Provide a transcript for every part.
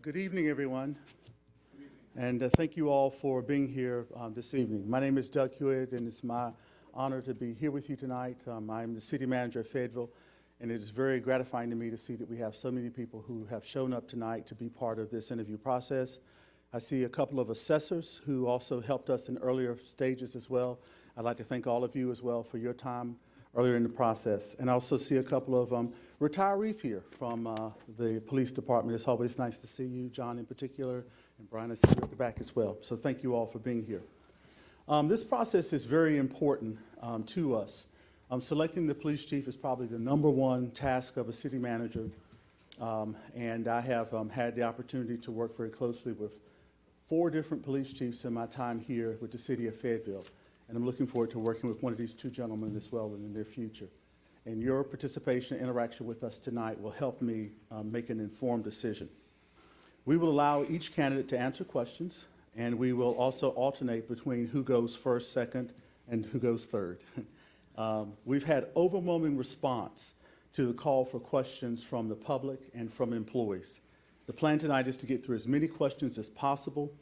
Good evening, everyone, and thank you all for being here this evening. My name is Doug Hewitt, and it's my honor to be here with you tonight. I'm the city manager of Fayetteville, and it is very gratifying to me to see that we have so many people who have shown up tonight to be part of this interview process. I see a couple of assessors who also helped us in earlier stages as well. I'd like to thank all of you as well for your time earlier in the process. And I also see a couple of retirees here from the police department. It's always nice to see you, John in particular, and Brian, I see you at the back as well. So thank you all for being here. This process is very important to us. Selecting the police chief is probably the #1 task of a city manager. And I have had the opportunity to work very closely with 4 different police chiefs in my time here with the city of Fayetteville. And I'm looking forward to working with one of these 2 gentlemen as well in the near future. And your participation and interaction with us tonight will help me make an informed decision. We will allow each candidate to answer questions, and we will also alternate between who goes first, second, and who goes third. We've had overwhelming response to the call for questions from the public and from employees. The plan tonight is to get through as many questions as possible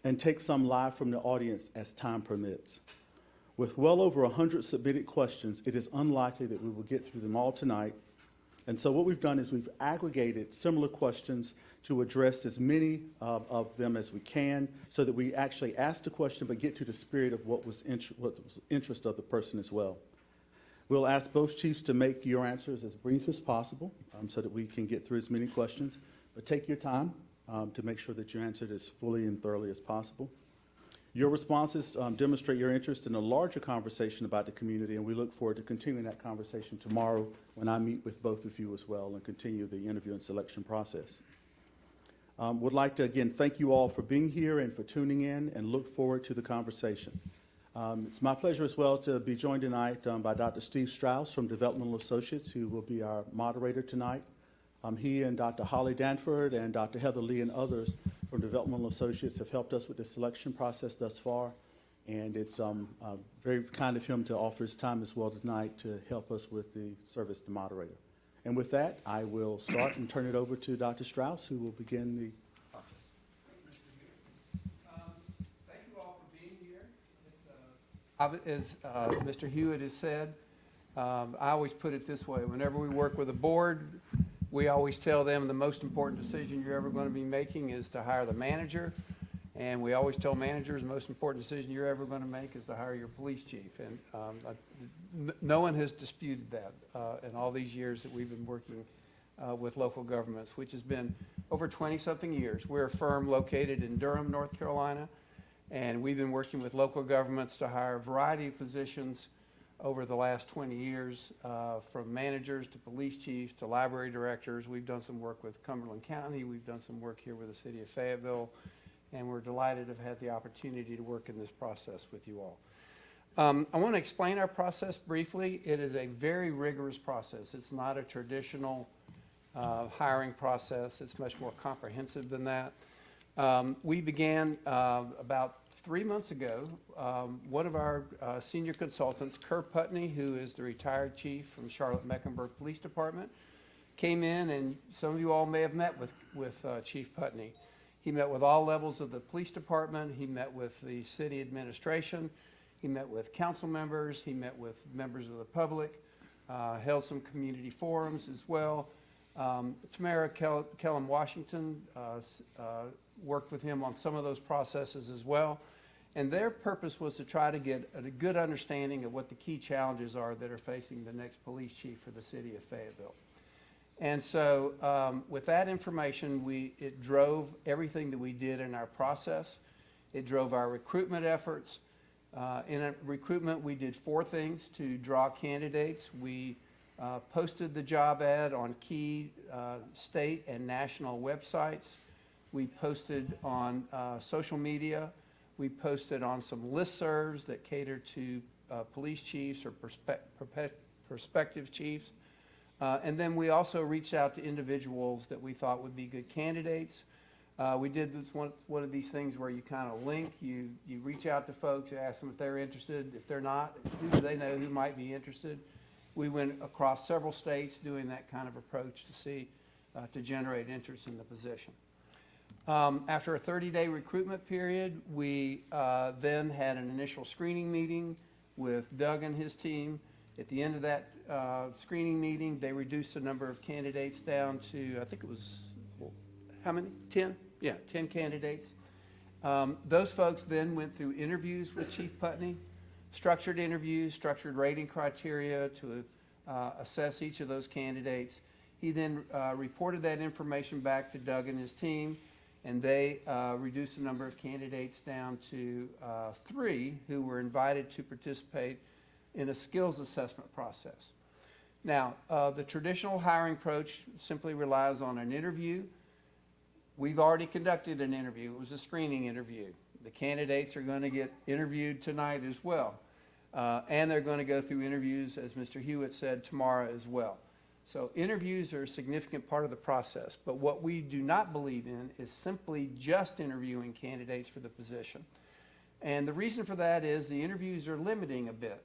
and take some live from the audience as time permits. With well over 100 submitted questions, it is unlikely that we will get through them all tonight. And so what we've done is we've aggregated similar questions to address as many of them as we can so that we actually ask the question but get to the spirit of what was interest of the person as well. We'll ask both chiefs to make your answers as brief as possible so that we can get through as many questions. But take your time to make sure that you answered as fully and thoroughly as possible. Your responses demonstrate your interest in a larger conversation about the community, and we look forward to continuing that conversation tomorrow when I meet with both of you as well and continue the interview and selection process. Would like to again thank you all for being here and for tuning in, and look forward to the conversation. It's my pleasure as well to be joined tonight by Dr. Steve Strauss from Developmental Associates, who will be our moderator tonight. He and Dr. Holly Danford and Dr. Heather Lee and others from Developmental Associates have helped us with the selection process thus far, and it's very kind of him to offer his time as well tonight to help us with the service to moderator. And with that, I will start and turn it over to Dr. Strauss, who will begin the process. Thank you all for being here. As Mr. Hewitt has said, I always put it this way: whenever we work with a board, we always tell them the most important decision you're ever going to be making is to hire the manager. And we always tell managers the most important decision you're ever going to make is to hire your police chief. And no one has disputed that in all these years that we've been working with local governments, which has been over 20-something years. We're a firm located in Durham, North Carolina, and we've been working with local governments to hire a variety of positions over the last 20 years, from managers to police chiefs to library directors. We've done some work with Cumberland County. We've done some work here with the city of Fayetteville, and we're delighted to have had the opportunity to work in this process with you all. I want to explain our process briefly. It is a very rigorous process. It's not a traditional hiring process. It's much more comprehensive than that. We began about 3 months ago. One of our senior consultants, Kerr Putney, who is the retired chief from Charlotte-Mecklenburg Police Department, came in, and some of you all may have met with Chief Putney. He met with all levels of the police department. He met with the city administration. He met with council members. He met with members of the public, held some community forums as well. Tamara Kellum-Washington worked with him on some of those processes as well. And their purpose was to try to get a good understanding of what the key challenges are that are facing the next police chief for the city of Fayetteville. And so with that information, it drove everything that we did in our process. It drove our recruitment efforts. In recruitment, we did 4 things to draw candidates. We posted the job ad on key state and national websites. We posted on social media. We posted on some listservs that cater to police chiefs or prospective chiefs. And then we also reached out to individuals that we thought would be good candidates. We did this one of these things where you kind of link, you reach out to folks, you ask them if they're interested. If they're not, who do they know who might be interested? We went across several states doing that kind of approach to see, to generate interest in the position. After a 30-day recruitment period, we then had an initial screening meeting with Doug and his team. At the end of that screening meeting, they reduced the number of candidates down to, I think it was, how many? 10? Yeah, 10 candidates. Those folks then went through interviews with Chief Putney, structured interviews, structured rating criteria to assess each of those candidates. He then reported that information back to Doug and his team, and they reduced the number of candidates down to 3 who were invited to participate in a skills assessment process. Now, the traditional hiring approach simply relies on an interview. We've already conducted an interview. It was a screening interview. The candidates are going to get interviewed tonight as well. And they're going to go through interviews, as Mr. Hewitt said, tomorrow as well. So interviews are a significant part of the process. But what we do not believe in is simply just interviewing candidates for the position. And the reason for that is the interviews are limiting a bit.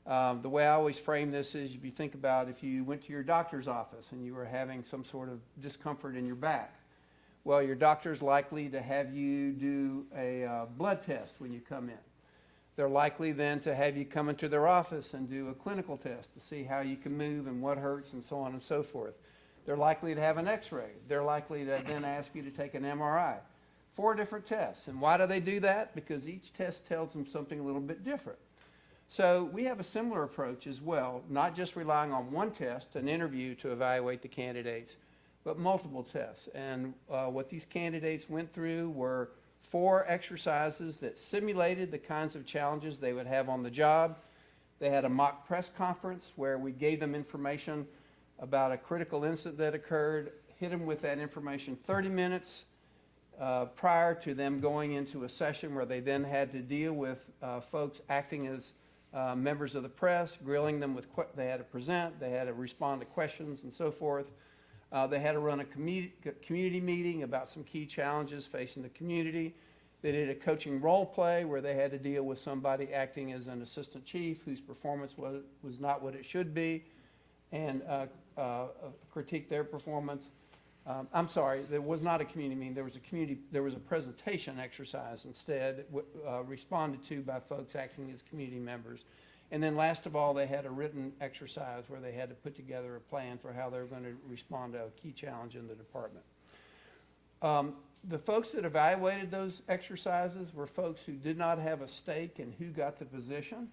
The way I always frame this is if you think about if you went to your doctor's office and you were having some sort of discomfort in your back, well, your doctor's likely to have you do a blood test when you come in. They're likely then to have you come into their office and do a clinical test to see how you can move and what hurts and so on and so forth. They're likely to have an x-ray. They're likely to then ask you to take an MRI. 4 different tests. And why do they do that? Because each test tells them something a little bit different. So we have a similar approach as well, not just relying on one test, an interview to evaluate the candidates, but multiple tests. And what these candidates went through were 4 exercises that simulated the kinds of challenges they would have on the job. They had a mock press conference where we gave them information about a critical incident that occurred, hit them with that information 30 minutes prior to them going into a session where they then had to deal with folks acting as members of the press, grilling them with they had to present, they had to respond to questions and so forth. They had to run a community meeting about some key challenges facing the community. They did a coaching role play where they had to deal with somebody acting as an assistant chief whose performance was not what it should be and critique their performance. I'm sorry, there was not a community meeting. There was a presentation exercise instead responded to by folks acting as community members. And then last of all, they had a written exercise where they had to put together a plan for how they were going to respond to a key challenge in the department. The folks that evaluated those exercises were folks who did not have a stake in who got the position.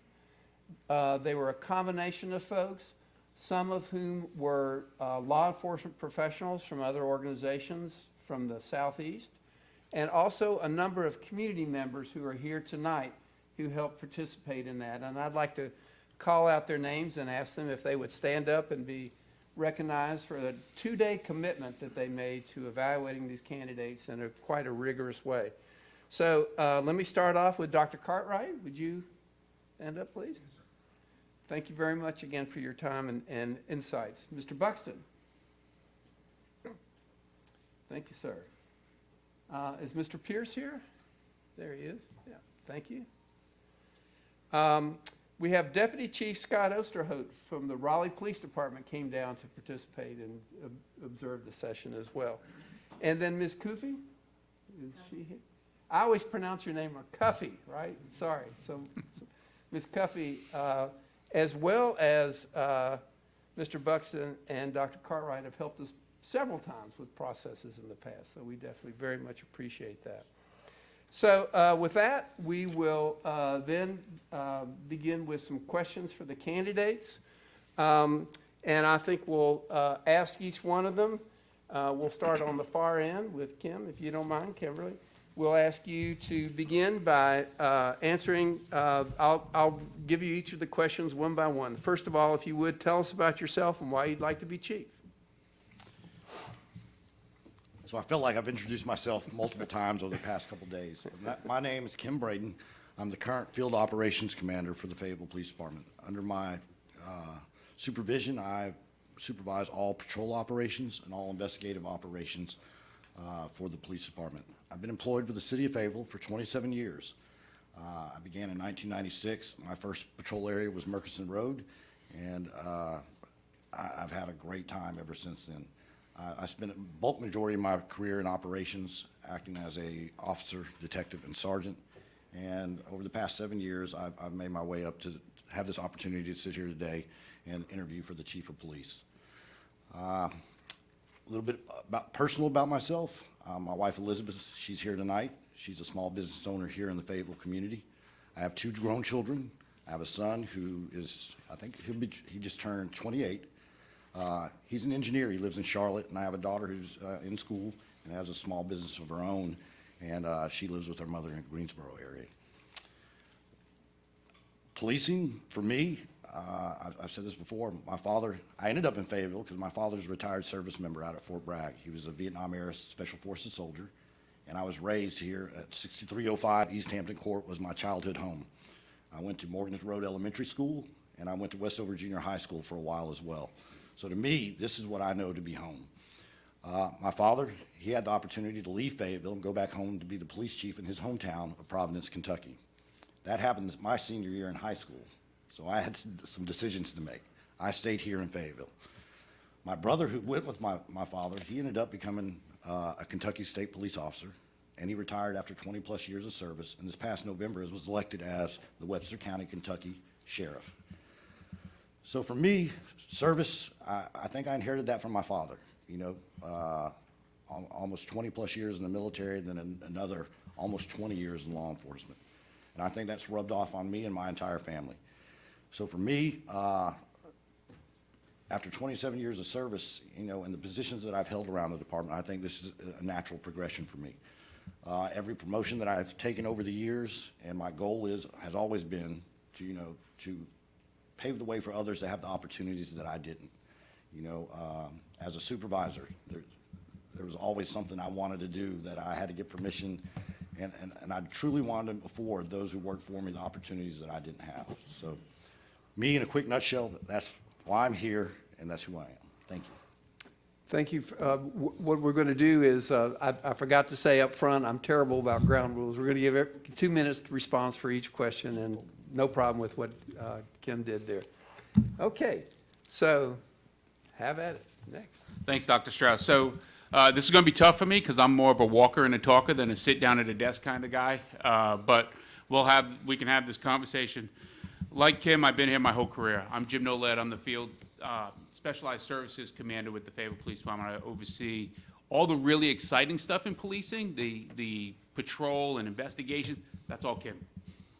They were a combination of folks, some of whom were law enforcement professionals from other organizations from the Southeast, and also a number of community members who are here tonight who helped participate in that. And I'd like to call out their names and ask them if they would stand up and be recognized for the 2-day commitment that they made to evaluating these candidates in quite a rigorous way. So let me start off with Dr. Cartwright. Would you stand up, please? Yes, sir. Thank you very much again for your time and insights. Mr. Buxton. Thank you, sir. Is Mr. Pierce here? There he is. Yeah, thank you. We have Deputy Chief Scott Osterhout from the Raleigh Police Department came down to participate and observe the session as well. And then Ms. Cuffey, is she here? I always pronounce your name Cuffey, right? Sorry. So Ms. Cuffey, as well as Mr. Buxton and Dr. Cartwright have helped us several times with processes in the past. So we definitely very much appreciate that. So with that, we will then begin with some questions for the candidates. And I think we'll ask each one of them. We'll start on the far end with Kim, if you don't mind, Kimberly. We'll ask you to begin by answering. I'll give you each of the questions one by one. First of all, if you would, tell us about yourself and why you'd like to be chief. So I feel like I've introduced myself multiple times over the past couple of days. My name is Kim Braden. I'm the current Field Operations Commander for the Fayetteville Police Department. Under my supervision, I supervise all patrol operations and all investigative operations for the police department. I've been employed with the city of Fayetteville for 27 years. I began in 1996. My first patrol area was Murchison Road, and I've had a great time ever since then. I spent a bulk majority of my career in operations, acting as a officer, detective, and sergeant. And over the past 7 years, I've made my way up to have this opportunity to sit here today and interview for the chief of police. A little bit personal about myself. My wife Elizabeth, she's here tonight. She's a small business owner here in the Fayetteville community. I have 2 grown children. I have a son who is, I think he just turned 28. He's an engineer. He lives in Charlotte, and I have a daughter who's in school and has a small business of her own, and she lives with her mother in the Greensboro area. Policing, for me, I've said this before, I ended up in Fayetteville because my father's a retired service member out at Fort Bragg. He was a Vietnam-era Special Forces soldier, and I was raised here at 6305 East Hampton Court was my childhood home. I went to Morgan's Road Elementary School, and I went to Westover Junior High School for a while as well. So to me, this is what I know to be home. My father, he had the opportunity to leave Fayetteville and go back home to be the police chief in his hometown of Providence, Kentucky. That happened my senior year in high school, so I had some decisions to make. I stayed here in Fayetteville. My brother, who went with my father, he ended up becoming a Kentucky State Police officer, and he retired after 20-plus years of service, and this past November was elected as the Webster County, Kentucky Sheriff. So for me, service, I think I inherited that from my father, you know, almost 20-plus years in the military, and then another almost 20 years in law enforcement. And I think that's rubbed off on me and my entire family. So for me, after 27 years of service, you know, and the positions that I've held around the department, I think this is a natural progression for me. Every promotion that I've taken over the years, and my goal has always been to, you know, to pave the way for others to have the opportunities that I didn't. You know, as a supervisor, there was always something I wanted to do that I had to get permission, and I truly wanted to afford those who worked for me the opportunities that I didn't have. So me, in a quick nutshell, that's why I'm here, and that's who I am. Thank you. Thank you. What we're going to do is, I forgot to say up front, I'm terrible about ground rules. We're going to give 2 minutes response for each question, and no problem with what Kim did there. Okay, so have at it. Next. Thanks, Dr. Strauss. So this is going to be tough for me because I'm more of a walker and a talker than a sit down at a desk kind of guy. But we can have this conversation. Like Kim, I've been here my whole career. I'm Jim Nolet. I'm the field specialized services commander with the Fayetteville Police Department. I oversee all the really exciting stuff in policing, the patrol and investigation. That's all Kim.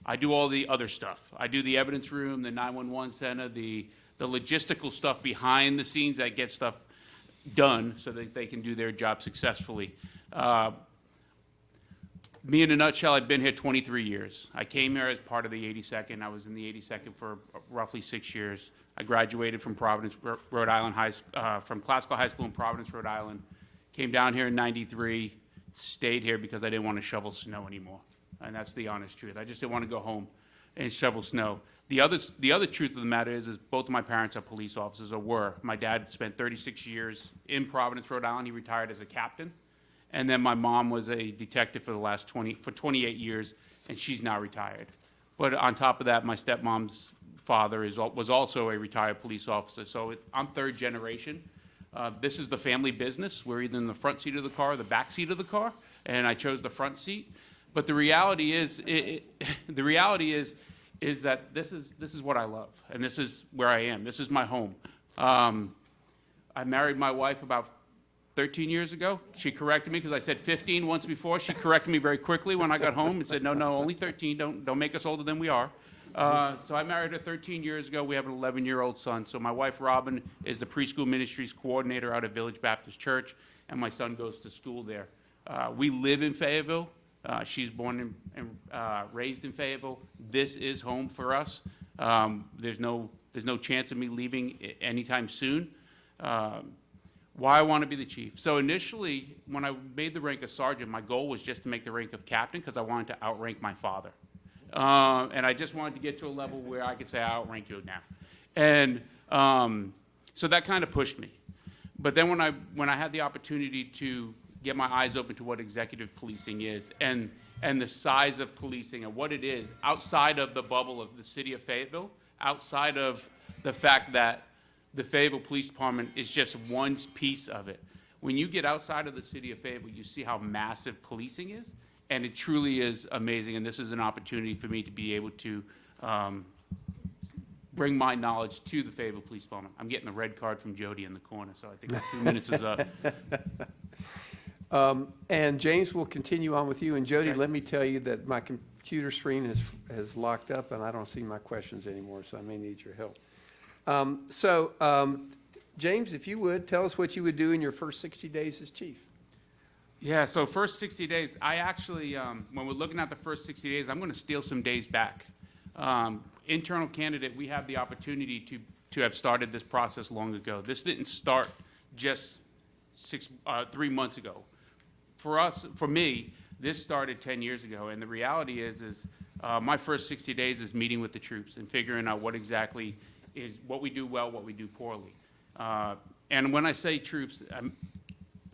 I do all the other stuff. I do the evidence room, the 911 center, the logistical stuff behind the scenes that gets stuff done so that they can do their job successfully. Me, in a nutshell, I've been here 23 years. I came here as part of the 82nd. I was in the 82nd for roughly 6 years. I graduated from Providence, Rhode Island, from Classical High School in Providence, Rhode Island. Came down here in '93, stayed here because I didn't want to shovel snow anymore. And that's the honest truth. I just didn't want to go home and shovel snow. The other truth of the matter is both of my parents are police officers, or were. My dad spent 36 years in Providence, Rhode Island. He retired as a captain. And then my mom was a detective for the for 28 years, and she's now retired. But on top of that, my stepmom's father was also a retired police officer. So I'm third generation. This is the family business. We're either in the front seat of the car or the back seat of the car, and I chose the front seat. But the reality is, is that this is what I love, and this is where I am. This is my home. I married my wife about 13 years ago. She corrected me because I said 15 once before. She corrected me very quickly when I got home and said, no, only 13. Don't make us older than we are. So I married her 13 years ago. We have an 11-year-old son. So my wife, Robin, is the preschool ministries coordinator out of Village Baptist Church, and my son goes to school there. We live in Fayetteville. She's born and raised in Fayetteville. This is home for us. There's no chance of me leaving anytime soon. Why I want to be the chief. So initially, when I made the rank of sergeant, my goal was just to make the rank of captain because I wanted to outrank my father. And I just wanted to get to a level where I could say, I outrank you now. And so that kind of pushed me. But then when I had the opportunity to get my eyes open to what executive policing is and the size of policing and what it is outside of the bubble of the city of Fayetteville, outside of the fact that the Fayetteville Police Department is just one piece of it. when you get outside of the city of Fayetteville, you see how massive policing is, and it truly is amazing, and this is an opportunity for me to be able to bring my knowledge to the Fayetteville Police Department. I'm getting the red card from Jody in the corner, so I think my 2 minutes is up. And James will continue on with you. And Jody, Okay. let me tell you that my computer screen has locked up, and I don't see my questions anymore, so I may need your help. James, if you would, tell us what you would do in your first 60 days as chief. Yeah, so first 60 days, I actually, when we're looking at the first 60 days, I'm going to steal some days back. Internal candidate, we have the opportunity to have started this process long ago. This didn't start just 3 months ago. For me, this started 10 years ago, and the reality is my first 60 days is meeting with the troops and figuring out what exactly is what we do well, what we do poorly. And when I say troops,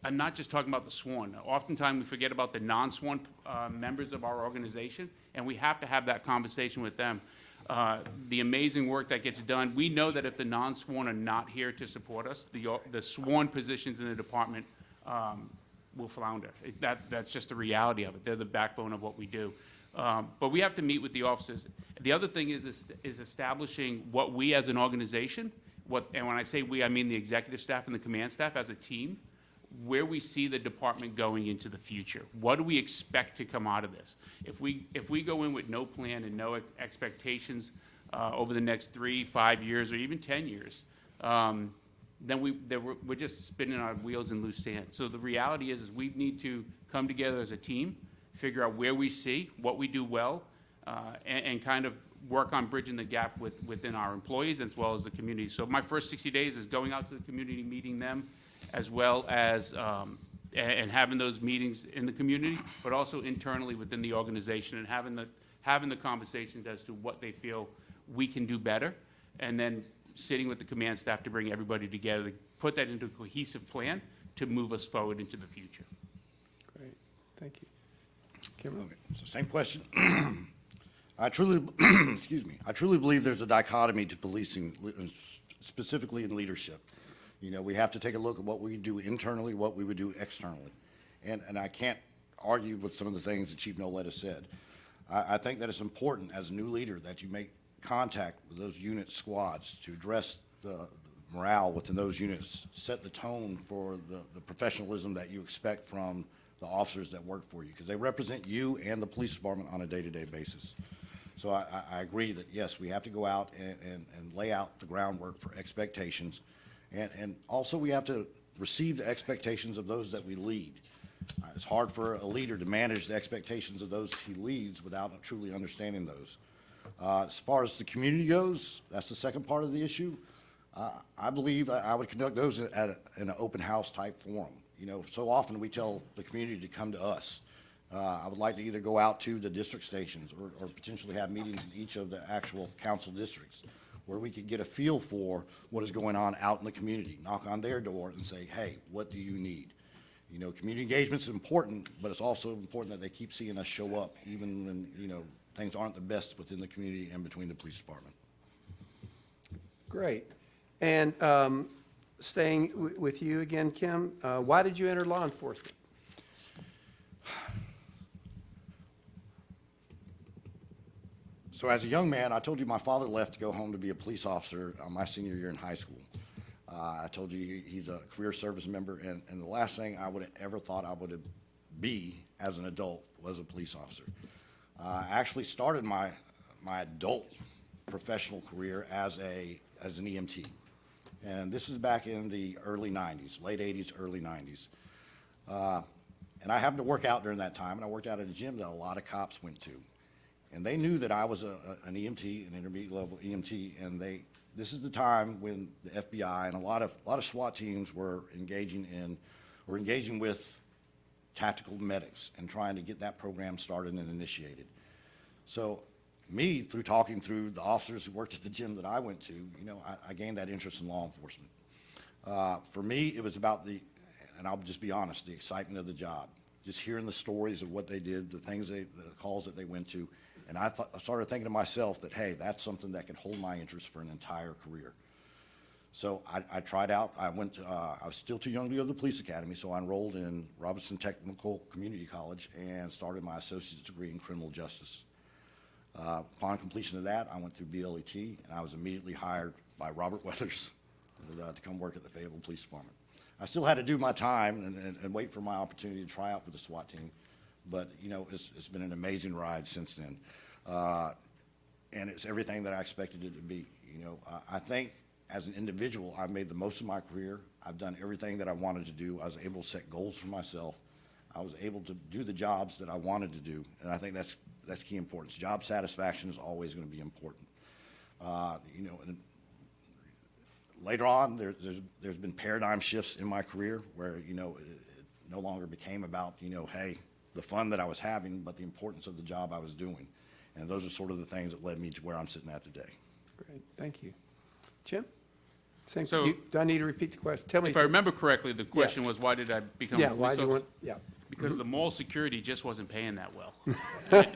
I'm not just talking about the sworn. Oftentimes we forget about the non-sworn members of our organization, and we have to have that conversation with them. The amazing work that gets done. We know that if the non-sworn are not here to support us, the sworn positions in the department will flounder. That's just the reality of it. They're the backbone of what we do. But we have to meet with the officers. The other thing is establishing what we as an organization, and when I say we, I mean the executive staff and the command staff as a team, where we see the department going into the future. What do we expect to come out of this? If we go in with no plan and no expectations over the next 3, 5 years, or even 10 years, then we're just spinning our wheels in loose sand. So the reality is we need to come together as a team, figure out where we see, what we do well, and kind of work on bridging the gap within our employees as well as the community. So my first 60 days is going out to the community, meeting them, as well as and having those meetings in the community, but also internally within the organization, and having the conversations as to what they feel we can do better, and then sitting with the command staff to bring everybody together to put that into a cohesive plan to move us forward into the future. Great, thank you. Cameron? Okay, so same question. I truly, excuse me, I truly believe there's a dichotomy to policing, specifically in leadership. You know, we have to take a look at what we do internally, what we would do externally. And I can't argue with some of the things that Chief Nolet has said. I think that it's important as a new leader that you make contact with those unit squads to address the morale within those units, set the tone for the professionalism that you expect from the officers that work for you, because they represent you and the police department on a day-to-day basis. So I agree that, yes, we have to go out and lay out the groundwork for expectations. And also we have to receive the expectations of those that we lead. It's hard for a leader to manage the expectations of those he leads without truly understanding those. As far as the community goes, that's the second part of the issue. I believe I would conduct those in an open house type forum. You know, so often we tell the community to come to us. I would like to either go out to the district stations or potentially have meetings in each of the actual council districts where we could get a feel for what is going on out in the community, knock on their door and say, hey, what do you need? You know, community engagement is important, but it's also important that they keep seeing us show up even when, you know, things aren't the best within the community and between the police department. Great. And staying with you again, Kim, why did you enter law enforcement? So as a young man, I told you my father left to go home to be a police officer my senior year in high school. I told you he's a career service member, and the last thing I would have ever thought I would be as an adult was a police officer. I actually started my adult professional career as an EMT. And this is back in the early 90s, late 80s, early 90s. And I happened to work out during that time, and I worked out at a gym that a lot of cops went to. And they knew that I was an EMT, an intermediate level EMT, and this is the time when the FBI and a lot of SWAT teams were engaging with tactical medics and trying to get that program started and initiated. So me, through talking through the officers who worked at the gym that I went to, you know, I gained that interest in law enforcement. For me, it was about and I'll just be honest, the excitement of the job. Just hearing the stories of what they did, the calls that they went to. And I started thinking to myself that, hey, that's something that can hold my interest for an entire career. So I tried out. I was still too young to go to the police academy, so I enrolled in Robinson Technical Community College and started my associate's degree in criminal justice. Upon completion of that, I went through BLET, and I was immediately hired by Robert Weathers to come work at the Fayetteville Police Department. I still had to do my time and wait for my opportunity to try out for the SWAT team, but it's been an amazing ride since then, and it's everything that I expected it to be. I think as an individual, I've made the most of my career. I've done everything that I wanted to do. I was able to set goals for myself. I was able to do the jobs that I wanted to do, and I think that's key importance. Job satisfaction is always going to be important. And later on, there's been paradigm shifts in my career where it no longer became about hey, the fun that I was having, but the importance of the job I was doing, and those are sort of the things that led me to where I'm sitting at today. Great, thank you. Jim? Same. So- Do I need to repeat the question? Tell me. If I remember correctly, the question was, why did I become a Yeah, police why do you officer? want, yeah. Because the mall security just wasn't paying that well. And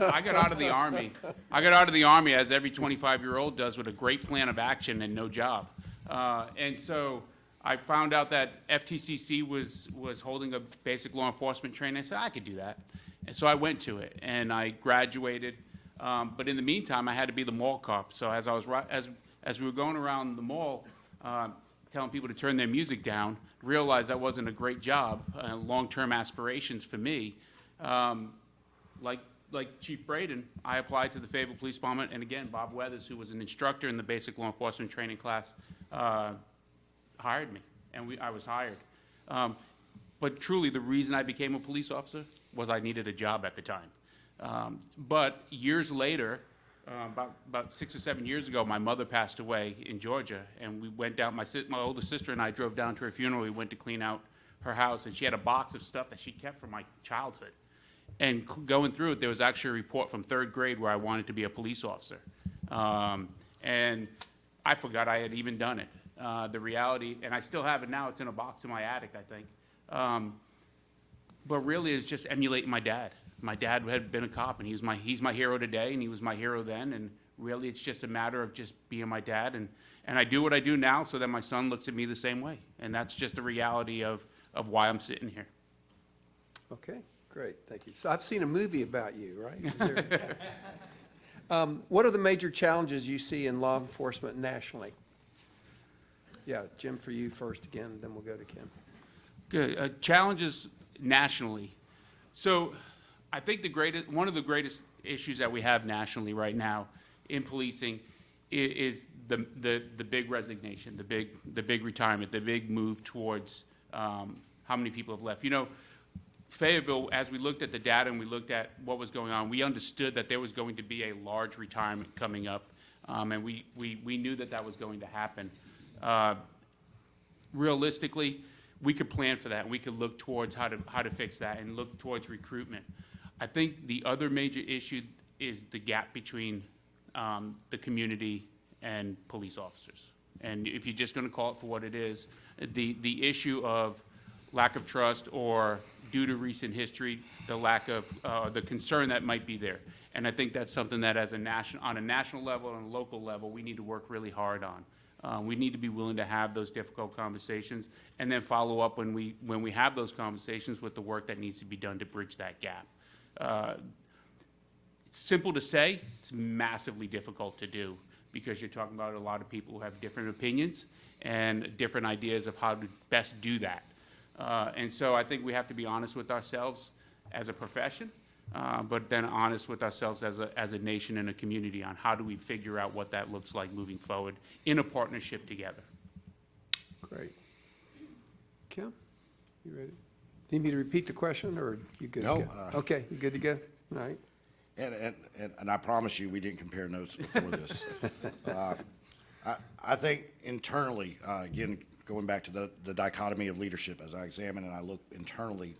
I got out of the Army. I got out of the Army, as every 25-year-old does, with a great plan of action and no job. And so I found out that FTCC was holding a basic law enforcement training. I said, I could do that. And so I went to it, and I graduated. But in the meantime, I had to be the mall cop. So as I was as we were going around the mall, telling people to turn their music down, realized that wasn't a great job, long-term aspirations for me. Like Chief Braden, I applied to the Fayetteville Police Department, and again, Bob Weathers, who was an instructor in the basic law enforcement training class, hired me, and I was hired. But truly, the reason I became a police officer was I needed a job at the time. But years later, about 6 or 7 years ago, my mother passed away in Georgia, and we went down, my older sister and I drove down to her funeral. We went to clean out her house, and she had a box of stuff that she kept from my childhood. And going through it, there was actually a report from 3rd grade where I wanted to be a police officer. And I forgot I had even done it. The reality, and I still have it now, it's in a box in my attic, I think. But really, it's just emulating my dad. My dad had been a cop, and he's my hero today, and he was my hero then, and really it's just a matter of just being my dad, and I do what I do now so that my son looks at me the same way, and that's just the reality of why I'm sitting here. Okay, great, thank you. So I've seen a movie about you, right? Is there, what are the major challenges you see in law enforcement nationally? Yeah, Jim, for you first again, then we'll go to Kim. Good. Challenges nationally. So I think one of the greatest issues that we have nationally right now in policing is the big resignation, the big retirement, the big move towards how many people have left. Fayetteville, as we looked at the data and we looked at what was going on, we understood that there was going to be a large retirement coming up, and we knew that was going to happen. Realistically, we could plan for that, and we could look towards how to fix that and look towards recruitment. I think the other major issue is the gap between the community and police officers. And if you're just going to call it for what it is, the issue of lack of trust, or due to recent history, the lack of the concern that might be there. And I think that's something that on a national level and a local level, we need to work really hard on. We need to be willing to have those difficult conversations, and then follow up when we have those conversations with the work that needs to be done to bridge that gap. It's simple to say, it's massively difficult to do, because you're talking about a lot of people who have different opinions and different ideas of how to best do that. And so I think we have to be honest with ourselves as a profession, but then honest with ourselves as a nation and a community on how do we figure out what that looks like moving forward in a partnership together. Great. Kim, you ready? Need me to repeat the question, or you good to No, go? Okay, you good to go? All right. And I promise you, we didn't compare notes before this. I think internally, again, going back to the dichotomy of leadership, as I examine and I look internally,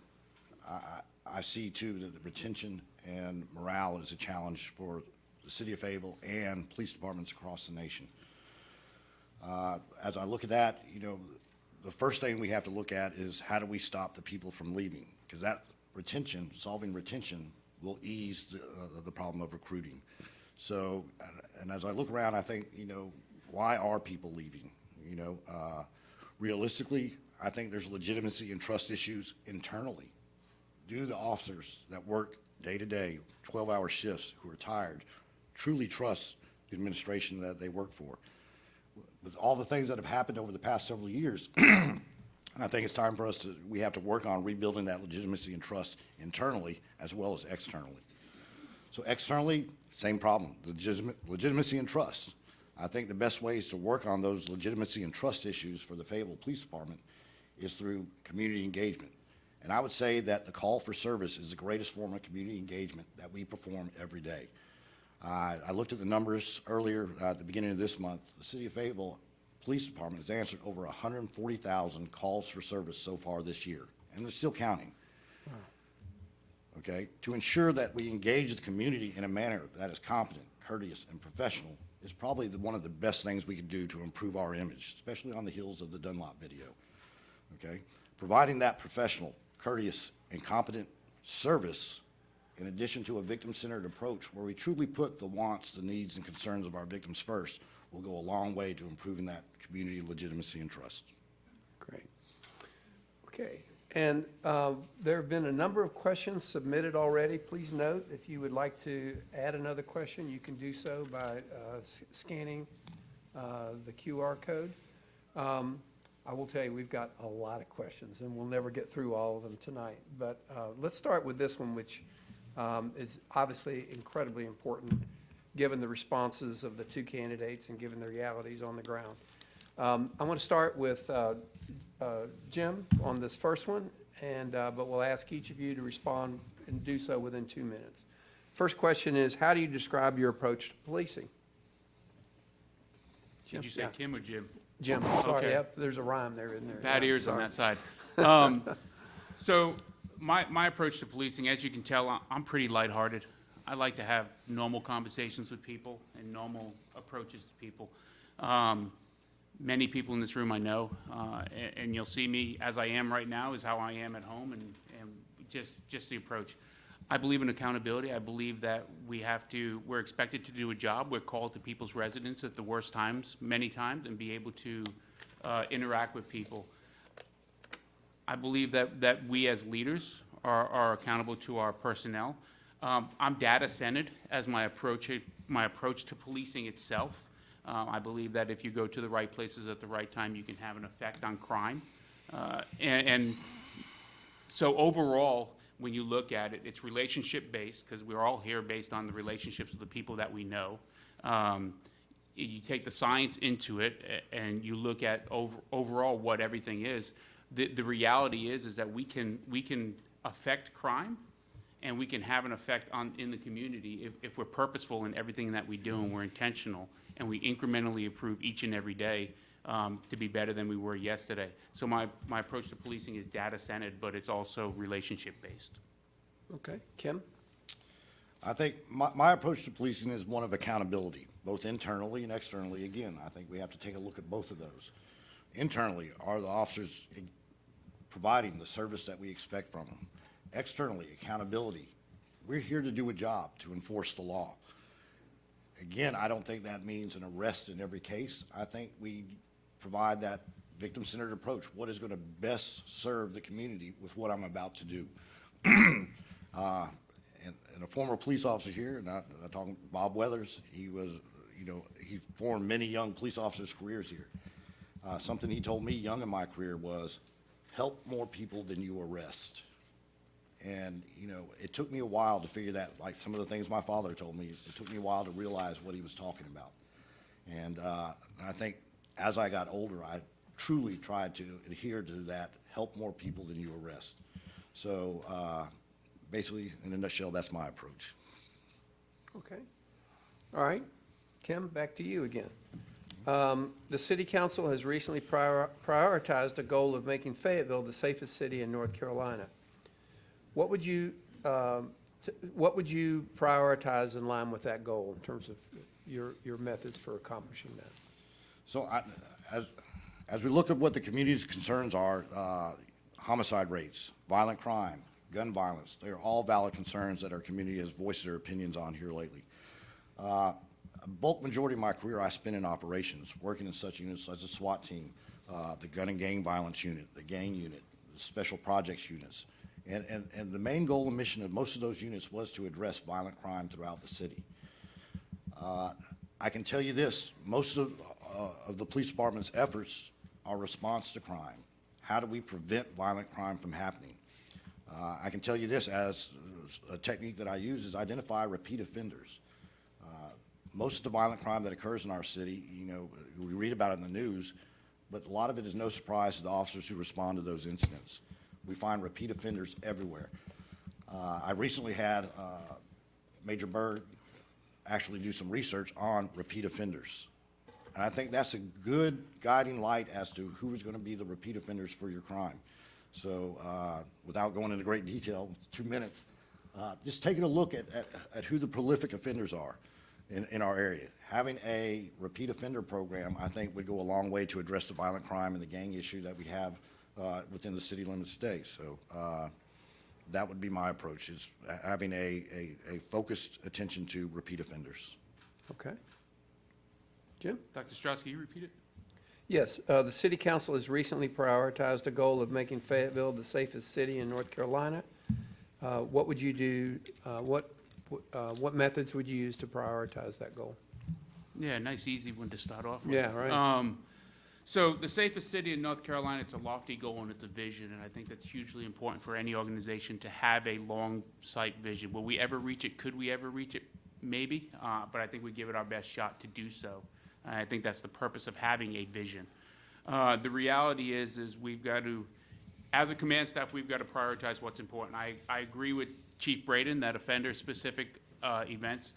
I see too that the retention and morale is a challenge for the city of Fayetteville and police departments across the nation. As I look at that, the first thing we have to look at is how do we stop the people from leaving? Because that solving retention will ease the problem of recruiting. So, and as I look around, I think, why are people leaving? You know, realistically, I think there's legitimacy and trust issues internally. Do the officers that work day to day, 12-hour shifts, who are tired, truly trust the administration that they work for? With all the things that have happened over the past several years, I think it's time for us we have to work on rebuilding that legitimacy and trust internally as well as externally. So externally, same problem, legitimacy and trust. I think the best ways to work on those legitimacy and trust issues for the Fayetteville Police Department is through community engagement. And I would say that the call for service is the greatest form of community engagement that we perform every day. I looked at the numbers earlier at the beginning of this month. The City of Fayetteville Police Department has answered over 140,000 calls for service so far this year, and they're still counting. Okay? To ensure that we engage the community in a manner that is competent, courteous, and professional is probably one of the best things we could do to improve our image, especially on the heels of the Dunlop video. Okay? Providing that professional, courteous, and competent service in addition to a victim-centered approach where we truly put the wants, the needs, and concerns of our victims first will go a long way to improving that community legitimacy and trust. Great. Okay, and there have been a number of questions submitted already. Please note, if you would like to add another question, you can do so by scanning the QR code. I will tell you, we've got a lot of questions, and we'll never get through all of them tonight. But let's start with this one, which is obviously incredibly important, given the responses of the two candidates and given the realities on the ground. I want to start with Jim on this first one, but we'll ask each of you to respond and do so within 2 minutes. First question is, how do you describe your approach to policing? Did you say Kim or Jim? Jim, sorry, Okay. yep, there's a rhyme there, isn't there? Bad Yeah, ears on sorry. that side. So my approach to policing, as you can tell, I'm pretty lighthearted. I like to have normal conversations with people and normal approaches to people. Many people in this room I know, and you'll see me as I am right now is how I am at home, and just the approach. I believe in accountability. I believe that we're expected to do a job. We're called to people's residence at the worst times, many times, and be able to interact with people. I believe that we as leaders are accountable to our personnel. I'm data-centered as my approach to policing itself. I believe that if you go to the right places at the right time, you can have an effect on crime. And so overall, when you look at it, it's relationship-based, because we're all here based on the relationships of the people that we know. You take the science into it, and you look at overall what everything is. The reality is that we can affect crime, and we can have an effect in the community if we're purposeful in everything that we do and we're intentional, and we incrementally improve each and every day to be better than we were yesterday. So my approach to policing is data-centered, but it's also relationship-based. Okay, Kim? I think my approach to policing is one of accountability, both internally and externally. Again, I think we have to take a look at both of those. Internally, are the officers providing the service that we expect from them? Externally, accountability. We're here to do a job, to enforce the law. Again, I don't think that means an arrest in every case. I think we provide that victim-centered approach. What is going to best serve the community with what I'm about to do? And a former police officer here, and I'm talking Bob Weathers, he was, he formed many young police officers' careers here. Something he told me young in my career was, help more people than you arrest. And, it took me a while to figure that, like some of the things my father told me, it took me a while to realize what he was talking about. And I think as I got older, I truly tried to adhere to that, help more people than you arrest. So basically, in a nutshell, that's my approach. Okay. All right. Kim, back to you again. The City Council has recently prioritized a goal of making Fayetteville the safest city in North Carolina. What would you prioritize in line with that goal in terms of your methods for accomplishing that? So as we look at what the community's concerns are, homicide rates, violent crime, gun violence, they're all valid concerns that our community has voiced their opinions on here lately. A bulk majority of my career I spent in operations, working in such units as the SWAT team, the gun and gang violence unit, the gang unit, the special projects units. And the main goal and mission of most of those units was to address violent crime throughout the city. I can tell you this, most of the police department's efforts are response to crime. How do we prevent violent crime from happening? I can tell you this, as a technique that I use is identify repeat offenders. Most of the violent crime that occurs in our city, you know, we read about it in the news, but a lot of it is no surprise to the officers who respond to those incidents. We find repeat offenders everywhere. I recently had Major Byrd actually do some research on repeat offenders. And I think that's a good guiding light as to who is going to be the repeat offenders for your crime. So without going into great detail, 2 minutes, just taking a look at who the prolific offenders are in our area. Having a repeat offender program, I think, would go a long way to address the violent crime and the gang issue that we have within the city limits today. So that would be my approach, is having a focused attention to repeat offenders. Okay. Jim? Dr. Strauss, can you repeat it? Yes, the city council has recently prioritized a goal of making Fayetteville the safest city in North Carolina. What would you do, what methods would you use to prioritize that goal? Yeah, nice, easy one to start off with. Yeah, right. So the safest city in North Carolina, it's a lofty goal and it's a vision, and I think that's hugely important for any organization to have a long sight vision. Will we ever reach it? Could we ever reach it? Maybe, but I think we give it our best shot to do so. I think that's the purpose of having a vision. The reality is we've got to, as a command staff, we've got to prioritize what's important. I agree with Chief Braden that offender-specific events,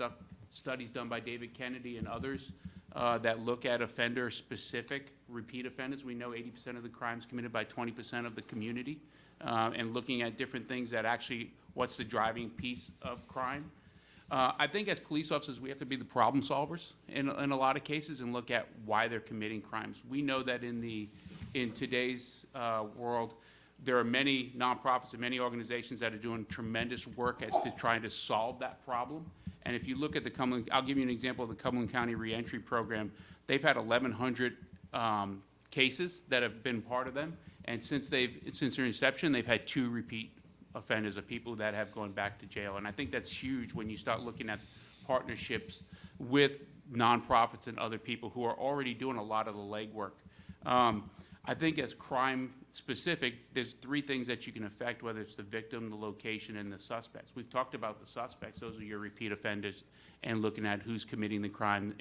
studies done by David Kennedy and others that look at offender-specific repeat offenders. We know 80% of the crimes committed by 20% of the community, and looking at different things that actually, what's the driving piece of crime. I think as police officers, we have to be the problem solvers in a lot of cases and look at why they're committing crimes. We know that in today's world, there are many nonprofits and many organizations that are doing tremendous work as to trying to solve that problem. And if you look at the Cumberland, I'll give you an example of the Cumberland County Reentry Program. They've had 1,100 cases that have been part of them, and since their inception, they've had 2 repeat offenders, of people that have gone back to jail. And I think that's huge when you start looking at partnerships with nonprofits and other people who are already doing a lot of the legwork. I think as crime specific, there's 3 things that you can affect, whether it's the victim, the location, and the suspects. We've talked about the suspects. Those are your repeat offenders, and looking at who's committing the crime.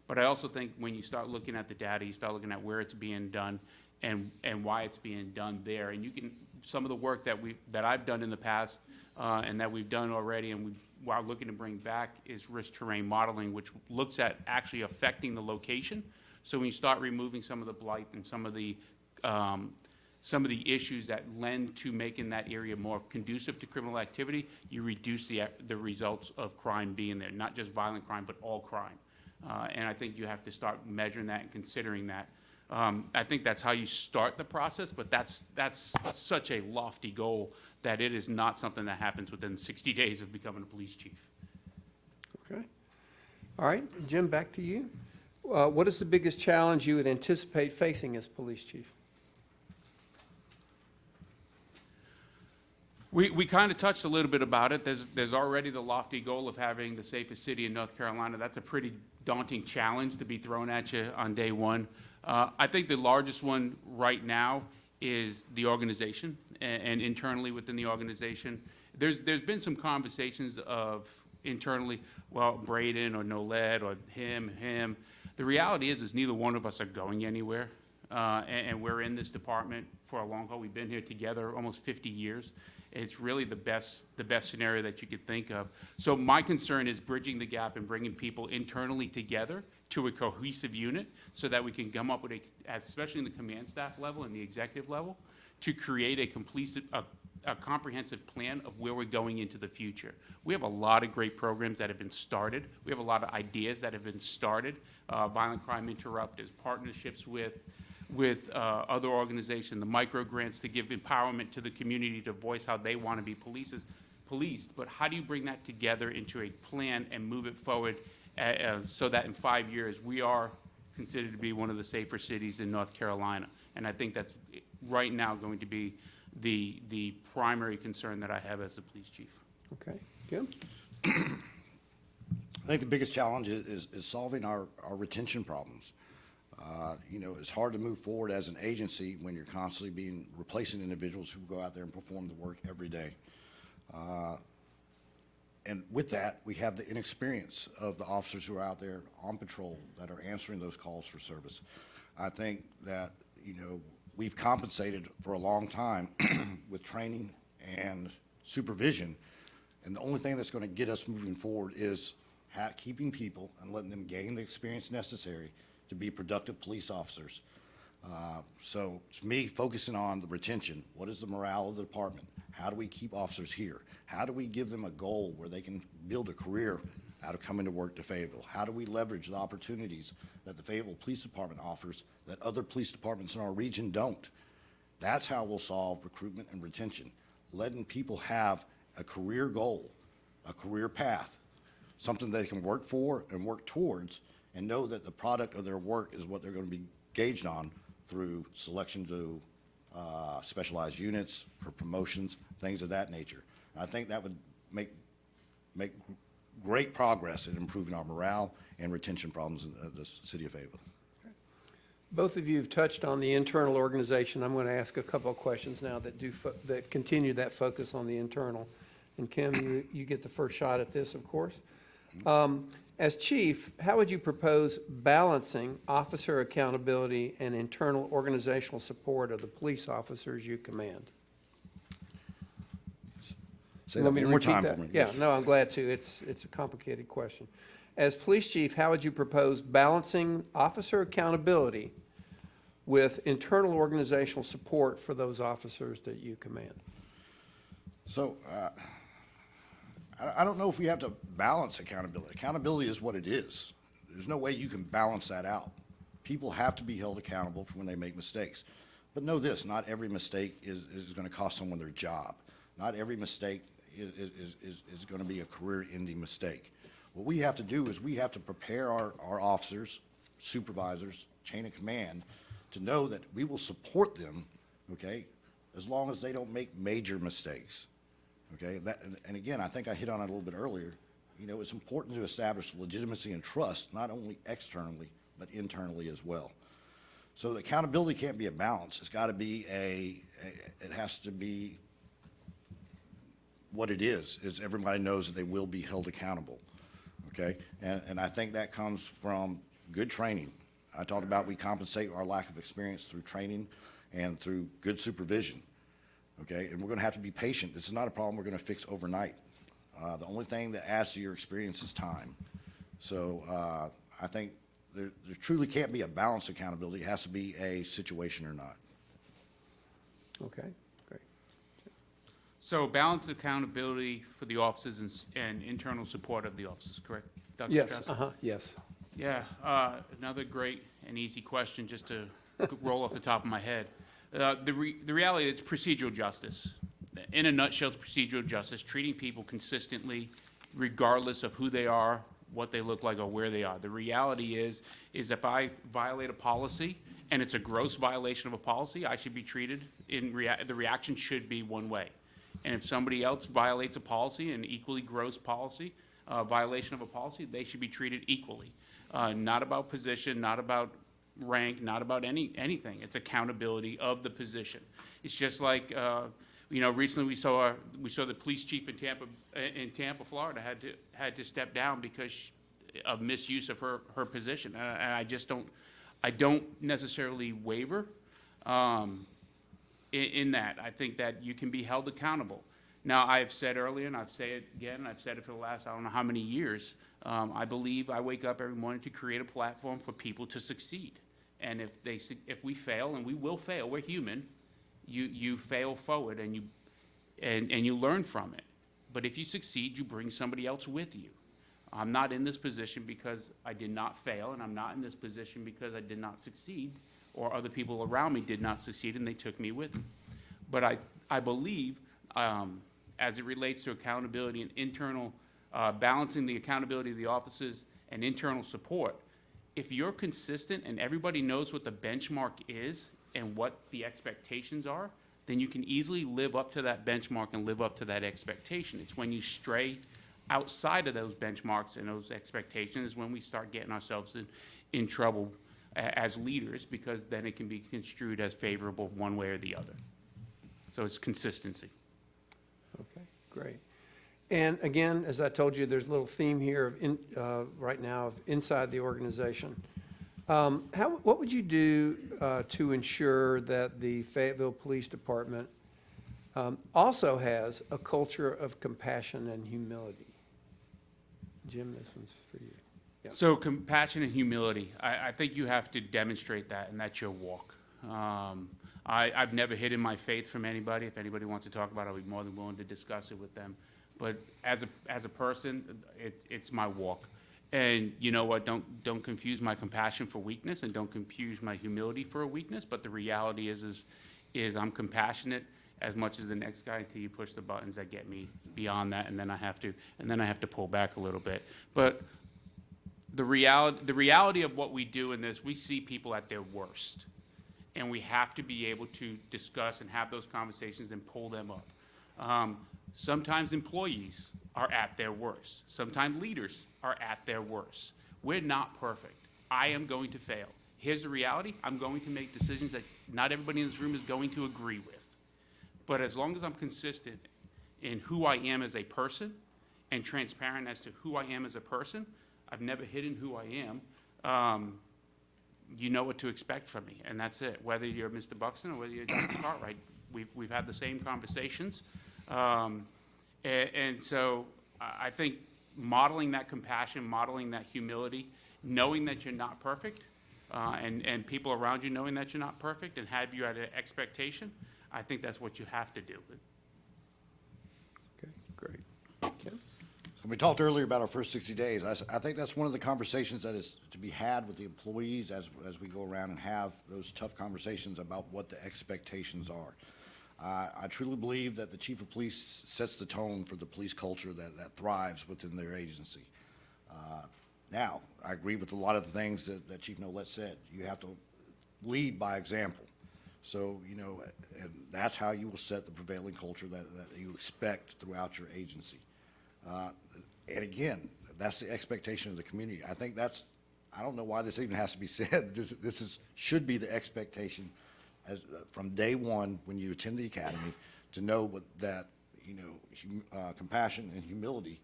But I also think when you start looking at the data, you start looking at where it's being done and why it's being done there. And you can, some of the work that I've done in the past and that we've done already and while looking to bring back is risk terrain modeling, which looks at actually affecting the location. So when you start removing some of the blight and some of the issues that lend to making that area more conducive to criminal activity, you reduce the results of crime being there, not just violent crime, but all crime. And I think you have to start measuring that and considering that. I think that's how you start the process, but that's such a lofty goal that it is not something that happens within 60 days of becoming a police chief. Okay. All right, Jim, back to you. What is the biggest challenge you would anticipate facing as police chief? We kind of touched a little bit about it. There's already the lofty goal of having the safest city in North Carolina. That's a pretty daunting challenge to be thrown at you on day one. I think the largest one right now is the organization and internally within the organization. There's been some conversations of internally, well, Braden or Noled or him. The reality is neither one of us are going anywhere. And we're in this department for a long haul. We've been here together almost 50 years. It's really the best scenario that you could think of. So my concern is bridging the gap and bringing people internally together to a cohesive unit so that we can come up with especially in the command staff level and the executive level, to create a comprehensive plan of where we're going into the future. We have a lot of great programs that have been started. We have a lot of ideas that have been started. Violent Crime Interrupt is partnerships with other organizations, the micro grants to give empowerment to the community to voice how they want to be policed. But how do you bring that together into a plan and move it forward so that in 5 years, we are considered to be one of the safer cities in North Carolina. And I think that's right now going to be the primary concern that I have as the police chief. Okay, Kim? I think the biggest challenge is solving our retention problems. It's hard to move forward as an agency when you're constantly replacing individuals who go out there and perform the work every day. And with that, we have the inexperience of the officers who are out there on patrol that are answering those calls for service. I think that, we've compensated for a long time with training and supervision. And the only thing that's going to get us moving forward is keeping people and letting them gain the experience necessary to be productive police officers. So to me, focusing on the retention, what is the morale of the department? How do we keep officers here? How do we give them a goal where they can build a career out of coming to work to Fayetteville? How do we leverage the opportunities that the Fayetteville Police Department offers that other police departments in our region don't? That's how we'll solve recruitment and retention, letting people have a career goal, a career path, something they can work for and work towards, and know that the product of their work is what they're going to be gauged on through selection to specialized units, for promotions, things of that nature. And I think that would make great progress in improving our morale and retention problems in the city of Fayetteville. Both of you have touched on the internal organization. I'm going to ask a couple of questions now that continue that focus on the internal. And Kim, you get the first shot at this, of course. As chief, how would you propose balancing officer accountability and internal organizational support of the police officers you command? Say that one more time for me. Yeah, no, I'm glad to. It's a complicated question. As police chief, how would you propose balancing officer accountability with internal organizational support for those officers that you command? So I don't know if we have to balance accountability. Accountability is what it is. There's no way you can balance that out. People have to be held accountable for when they make mistakes. But know this, not every mistake is going to cost someone their job. Not every mistake is going to be a career-ending mistake. What we have to do is we have to prepare our officers, supervisors, chain of command to know that we will support them, okay, as long as they don't make major mistakes. Okay, and again, I think I hit on it a little bit earlier. It's important to establish legitimacy and trust, not only externally, but internally as well. So the accountability can't be a balance. It's got to be it has to be what it is everybody knows that they will be held accountable. Okay, and I think that comes from good training. I talked about we compensate our lack of experience through training and through good supervision. Okay, and we're going to have to be patient. This is not a problem we're going to fix overnight. The only thing that adds to your experience is time. So I think there truly can't be a balanced accountability. It has to be a situation or not. Okay, great. So balanced accountability for the officers and internal support of the officers, correct, Dr. Yes, Strauss? yes. Yeah, another great and easy question just to roll off the top of my head. The reality, it's procedural justice. In a nutshell, it's procedural justice, treating people consistently, regardless of who they are, what they look like, or where they are. The reality is if I violate a policy, and it's a gross violation of a policy, I should be treated the reaction should be one way. And if somebody else violates a policy, an equally gross policy, violation of a policy, they should be treated equally. Not about position, not about rank, not about anything. It's accountability of the position. It's just like recently we saw the police chief in Tampa, Florida, had to step down because of misuse of her position. And I don't necessarily waver in that. I think that you can be held accountable. Now, I've said earlier, and I've said it again, and I've said it for the last I don't know how many years, I believe I wake up every morning to create a platform for people to succeed. And if we fail, and we will fail, we're human, you fail forward and you learn from it. But if you succeed, you bring somebody else with you. I'm not in this position because I did not fail, and I'm not in this position because I did not succeed, or other people around me did not succeed and they took me with them. But I believe, as it relates to accountability and internal, balancing the accountability of the officers and internal support, if you're consistent and everybody knows what the benchmark is and what the expectations are, then you can easily live up to that benchmark and live up to that expectation. It's when you stray outside of those benchmarks and those expectations is when we start getting ourselves in trouble as leaders, because then it can be construed as favorable one way or the other. So it's consistency. Okay, great. And again, as I told you, there's a little theme here of right now of inside the organization. What would you do to ensure that the Fayetteville Police Department also has a culture of compassion and humility? Jim, this one's for you. Yeah. So compassion and humility, I think you have to demonstrate that, and that's your walk. I've never hidden my faith from anybody. If anybody wants to talk about it, I'll be more than willing to discuss it with them. But as a person, it's my walk. And you know what? Don't confuse my compassion for weakness, and don't confuse my humility for a weakness. But the reality is I'm compassionate as much as the next guy until you push the buttons that get me beyond that, and then I have to pull back a little bit. But the reality of what we do in this, we see people at their worst, and we have to be able to discuss and have those conversations and pull them up. Sometimes employees are at their worst. Sometimes leaders are at their worst. We're not perfect. I am going to fail. Here's the reality. I'm going to make decisions that not everybody in this room is going to agree with. But as long as I'm consistent in who I am as a person and transparent as to who I am as a person, I've never hidden who I am. You know what to expect from me, and that's it. Whether you're Mr. Buxton or whether you're Dr. Cartwright, we've had the same conversations. And so I think modeling that compassion, modeling that humility, knowing that you're not perfect, and people around you knowing that you're not perfect and have you at an expectation, I think that's what you have to do. Okay, great. Kim? So we talked earlier about our first 60 days. I think that's one of the conversations that is to be had with the employees as we go around and have those tough conversations about what the expectations are. I truly believe that the chief of police sets the tone for the police culture that thrives within their agency. Now, I agree with a lot of the things that Chief Nolet said. You have to lead by example. So, you know, and that's how you will set the prevailing culture that you expect throughout your agency. And again, that's the expectation of the community. I think I don't know why this even has to be said. This should be the expectation from day one when you attend the academy, to know that, you know, compassion and humility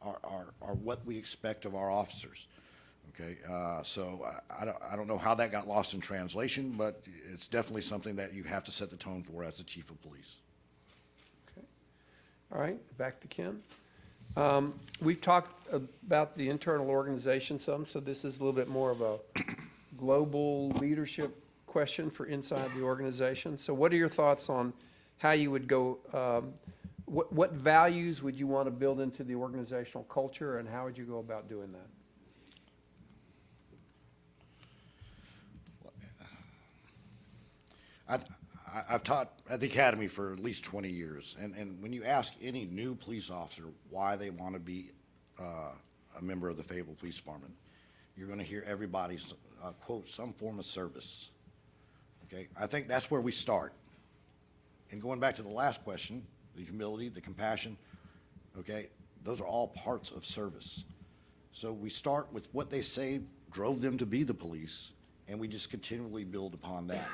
are what we expect of our officers. Okay, so I don't know how that got lost in translation, but it's definitely something that you have to set the tone for as the chief of police. Okay. All right, back to Kim. We've talked about the internal organization some, so this is a little bit more of a global leadership question for inside the organization. So what are your thoughts on how you would go, what values would you want to build into the organizational culture, and how would you go about doing that? I've taught at the academy for at least 20 years, and when you ask any new police officer why they want to be a member of the Fayetteville Police Department, you're going to hear everybody quote some form of service. Okay, I think that's where we start. And going back to the last question, the humility, the compassion, okay, those are all parts of service. So we start with what they say drove them to be the police, and we just continually build upon that.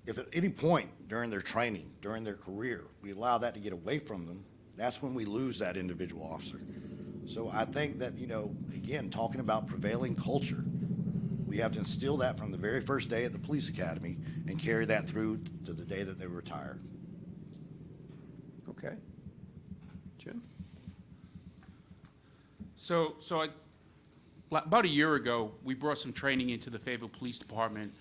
If at any point during their training, during their career, we allow that to get away from them, that's when we lose that individual officer. So I think that, you know, again, talking about prevailing culture, we have to instill that from the very first day at the police academy and carry that through to the day that they retire. Okay. Jim? So about a year ago, we brought some training into the Fayetteville Police Department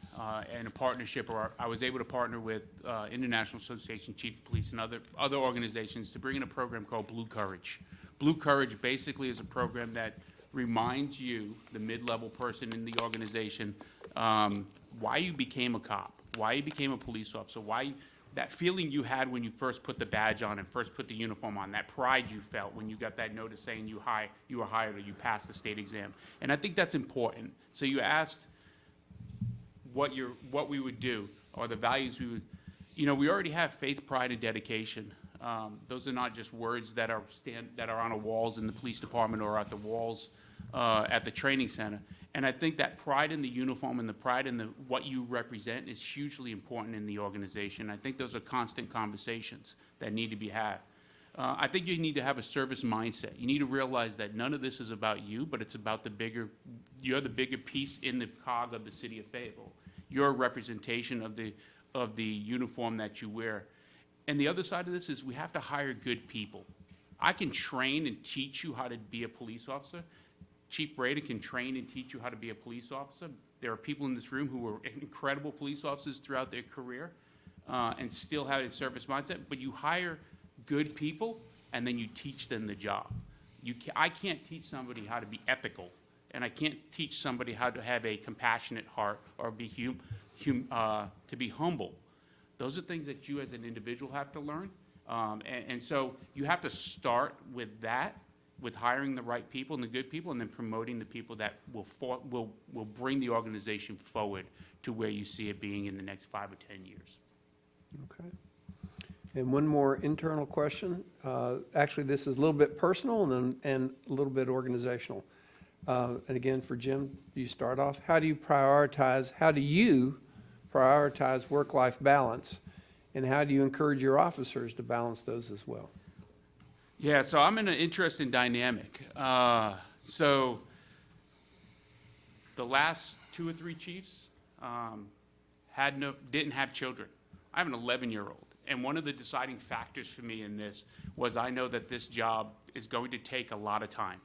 and a partnership, or I was able to partner with International Association Chief of Police and other organizations to bring in a program called Blue Courage. Blue Courage basically is a program that reminds you, the mid-level person in the organization, why you became a cop, why you became a police officer, why that feeling you had when you first put the badge on and first put the uniform on, that pride you felt when you got that notice saying you were hired or you passed the state exam. And I think that's important. So you asked what we would do, or the values we would, we already have faith, pride, and dedication. Those are not just words that are on the walls in the police department or at the walls at the training center. And I think that pride in the uniform and the pride in what you represent is hugely important in the organization. I think those are constant conversations that need to be had. I think you need to have a service mindset. You need to realize that none of this is about you, but it's about you're the bigger piece in the cog of the city of Fayetteville. You're a representation of the uniform that you wear. And the other side of this is we have to hire good people. I can train and teach you how to be a police officer. Chief Brady can train and teach you how to be a police officer. There are people in this room who were incredible police officers throughout their career and still have a service mindset. But you hire good people, and then you teach them the job. I can't teach somebody how to be ethical, and I can't teach somebody how to have a compassionate heart or to be humble. Those are things that you as an individual have to learn. And so you have to start with that, with hiring the right people and the good people, and then promoting the people that will bring the organization forward to where you see it being in the next 5 or 10 years. Okay. And one more internal question. Actually, this is a little bit personal and a little bit organizational. And again, for Jim, you start off. How do you prioritize work-life balance, and how do you encourage your officers to balance those as well? Yeah, so I'm in an interesting dynamic. So the last 2 or 3 chiefs didn't have children. I have an 11-year-old, and one of the deciding factors for me in this was I know that this job is going to take a lot of time.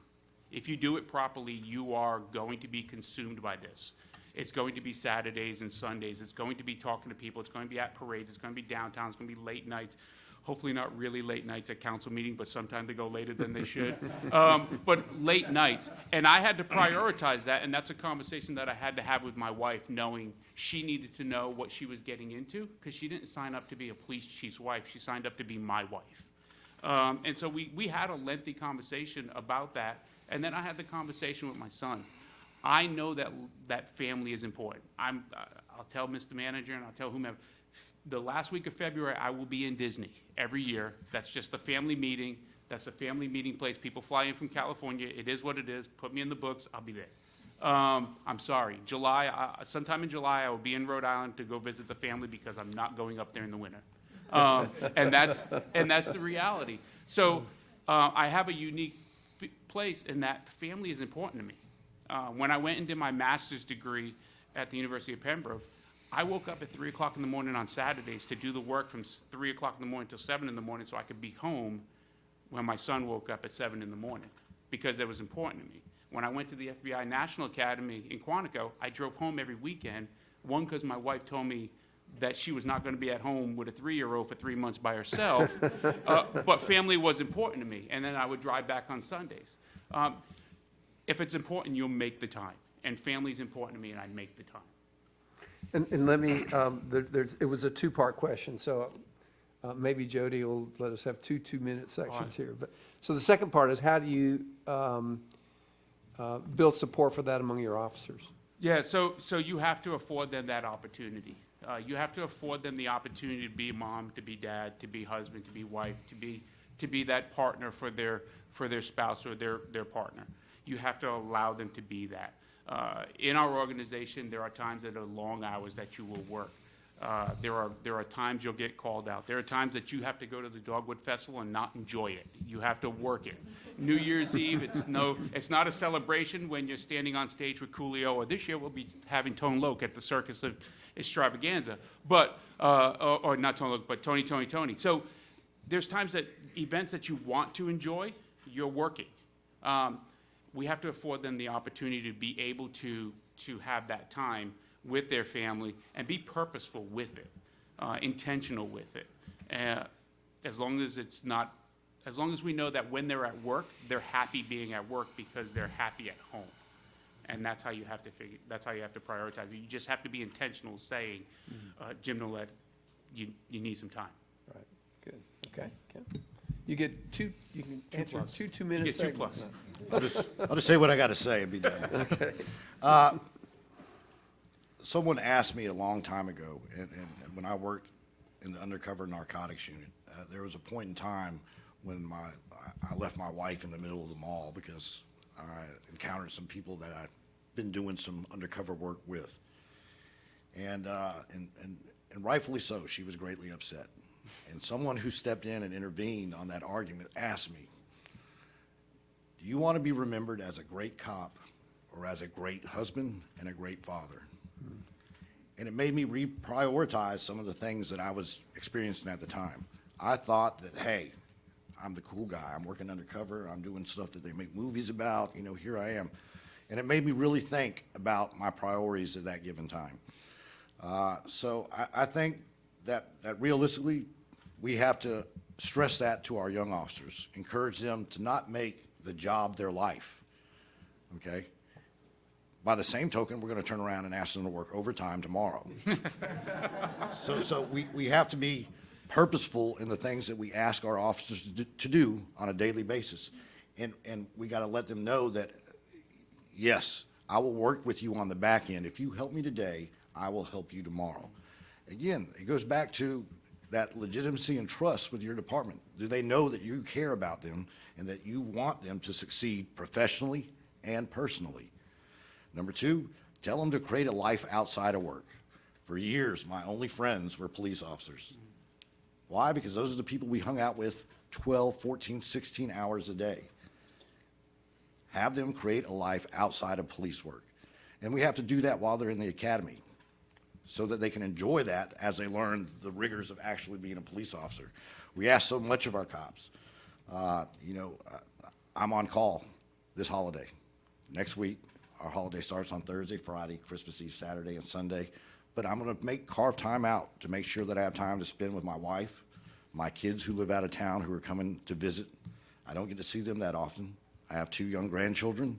If you do it properly, you are going to be consumed by this. It's going to be Saturdays and Sundays. It's going to be talking to people. It's going to be at parades. It's going to be downtown. It's going to be late nights. Hopefully not really late nights at council meeting, but sometimes they go later than they should. But late nights. And I had to prioritize that, and that's a conversation that I had to have with my wife, knowing she needed to know what she was getting into, because she didn't sign up to be a police chief's wife. She signed up to be my wife. And so we had a lengthy conversation about that, and then I had the conversation with my son. I know that family is important. I'll tell Mr. Manager and I'll tell whomever. The last week of February, I will be in Disney every year. That's just a family meeting. That's a family meeting place. People fly in from California. It is what it is. Put me in the books. I'll be there. I'm sorry. Sometime in July, I will be in Rhode Island to go visit the family because I'm not going up there in the winter. And that's the reality. So I have a unique place in that family is important to me. When I went and did my master's degree at the University of Pembroke, I woke up at 3 o'clock in the morning on Saturdays to do the work from 3 o'clock in the morning till 7 in the morning so I could be home when my son woke up at 7 in the morning, because it was important to me. When I went to the FBI National Academy in Quantico, I drove home every weekend, one, because my wife told me that she was not going to be at home with a 3-year-old for 3 months by herself, but family was important to me, and then I would drive back on Sundays. If it's important, you'll make the time, and family's important to me, and I make the time. And let me, it was a 2-part question, so maybe Jody will let us have 2 2-minute sections here. But so the second part is, how do you build support for that among your officers? Yeah, so you have to afford them that opportunity. You have to afford them the opportunity to be a mom, to be dad, to be husband, to be wife, to be that partner for their spouse or their partner. You have to allow them to be that. In our organization, there are times that are long hours that you will work. There are times you'll get called out. There are times that you have to go to the Dogwood Festival and not enjoy it. You have to work it. New Year's Eve, it's not a celebration when you're standing on stage with Coolio, or this year we'll be having Tone Loc at the Circus of Extravaganza, but or not Tone Loc, but Tony. So there's times that events that you want to enjoy, you're working. We have to afford them the opportunity to be able to have that time with their family and be purposeful with it, intentional with it. As long as we know that when they're at work, they're happy being at work because they're happy at home. And that's how you have to prioritize it. You just have to be intentional saying, Jim Nolet, you need some time. Right, good, okay. Kim? You get two, you can answer plus. two 2-minute You get 2 segments. plus. I'll just say what I got to say and be done. Okay. Someone asked me a long time ago, and when I worked in the undercover narcotics unit, there was a point in time when I left my wife in the middle of the mall because I encountered some people that I'd been doing some undercover work with. And rightfully so, she was greatly upset. And someone who stepped in and intervened on that argument asked me, do you want to be remembered as a great cop or as a great husband and a great father? And it made me reprioritize some of the things that I was experiencing at the time. I thought that, hey, I'm the cool guy. I'm working undercover. I'm doing stuff that they make movies about. You know, here I am. And it made me really think about my priorities at that given time. So I think that realistically, we have to stress that to our young officers, encourage them to not make the job their life, okay? By the same token, we're going to turn around and ask them to work overtime tomorrow. So we have to be purposeful in the things that we ask our officers to do on a daily basis. And we got to let them know that, yes, I will work with you on the back end. If you help me today, I will help you tomorrow. Again, it goes back to that legitimacy and trust with your department. Do they know that you care about them and that you want them to succeed professionally and personally? Number 2, tell them to create a life outside of work. For years, my only friends were police officers. Why? Because those are the people we hung out with 12, 14, 16 hours a day. Have them create a life outside of police work. And we have to do that while they're in the academy so that they can enjoy that as they learn the rigors of actually being a police officer. We ask so much of our cops. I'm on call this holiday. Next week, our holiday starts on Thursday, Friday, Christmas Eve, Saturday, and Sunday. But I'm going to carve time out to make sure that I have time to spend with my wife, my kids who live out of town who are coming to visit. I don't get to see them that often. I have 2 young grandchildren.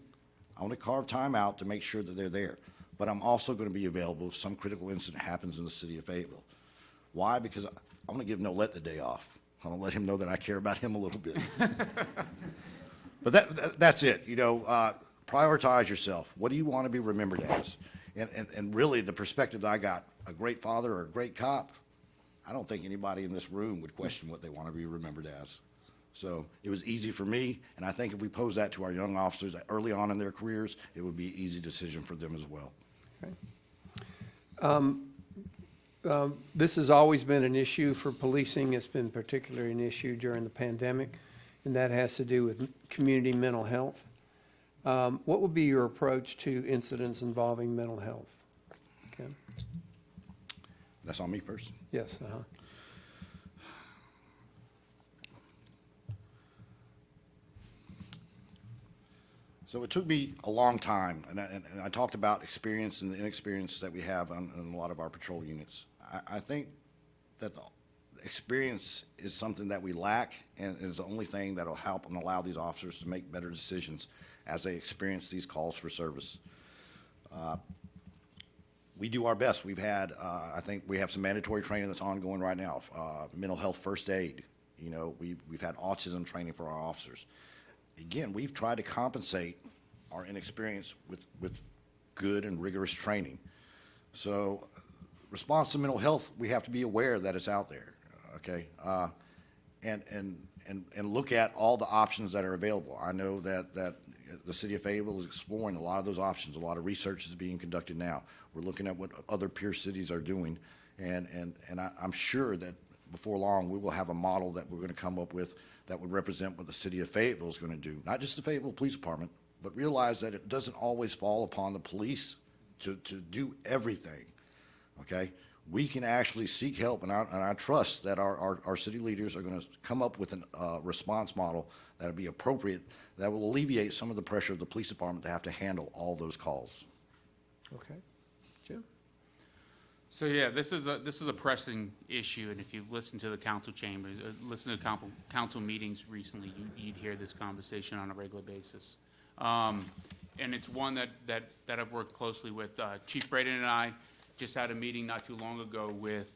I want to carve time out to make sure that they're there. But I'm also going to be available if some critical incident happens in the city of Fayetteville. Why? Because I'm going to give Nolet the day off. I'm going to let him know that I care about him a little bit. But that's it. Prioritize yourself. What do you want to be remembered as? And really, the perspective that I got, a great father or a great cop, I don't think anybody in this room would question what they want to be remembered as. So it was easy for me, and I think if we pose that to our young officers early on in their careers, it would be an easy decision for them as well. Okay. This has always been an issue for policing. It's been particularly an issue during the pandemic, and that has to do with community mental health. What would be your approach to incidents involving mental health? Okay. That's on me personally. Yes. So it took me a long time, and I talked about experience and the inexperience that we have on a lot of our patrol units. I think that the experience is something that we lack, and is the only thing that will help and allow these officers to make better decisions as they experience these calls for service. We do our best. We've had, I think we have some mandatory training that's ongoing right now. Mental health first aid. We've had autism training for our officers. Again, we've tried to compensate our inexperience with good and rigorous training. So response to mental health, we have to be aware that it's out there, okay? And look at all the options that are available. I know that the city of Fayetteville is exploring a lot of those options. A lot of research is being conducted now. We're looking at what other peer cities are doing, and I'm sure that before long we will have a model that we're going to come up with that would represent what the city of Fayetteville is going to do. Not just the Fayetteville Police Department, but realize that it doesn't always fall upon the police to do everything, okay? We can actually seek help, and I trust that our city leaders are going to come up with a response model that will be appropriate, that will alleviate some of the pressure of the police department to have to handle all those calls. Okay. Jim? So yeah, this is a pressing issue, and if you've listened to the council chambers, listened to council meetings recently, you'd hear this conversation on a regular basis. And it's one that I've worked closely with Chief Braden and I. just had a meeting not too long ago with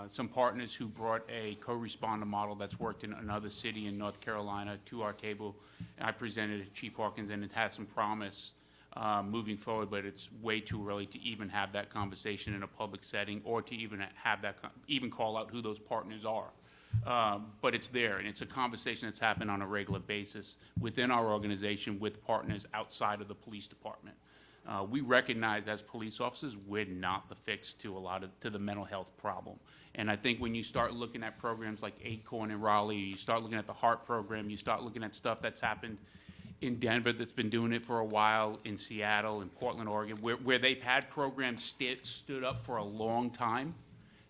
some partners who brought a co-responder model that's worked in another city in North Carolina to our table. And I presented it to Chief Hawkins, and it has some promise moving forward, but it's way too early to even have that conversation in a public setting or to even have that, even call out who those partners are. But it's there, and it's a conversation that's happened on a regular basis within our organization with partners outside of the police department. We recognize as police officers, we're not the fix to the mental health problem. And I think when you start looking at programs like Acorn in Raleigh, you start looking at the HEART program, you start looking at stuff that's happened in Denver that's been doing it for a while, in Seattle, in Portland, Oregon, where they've had programs stood up for a long time,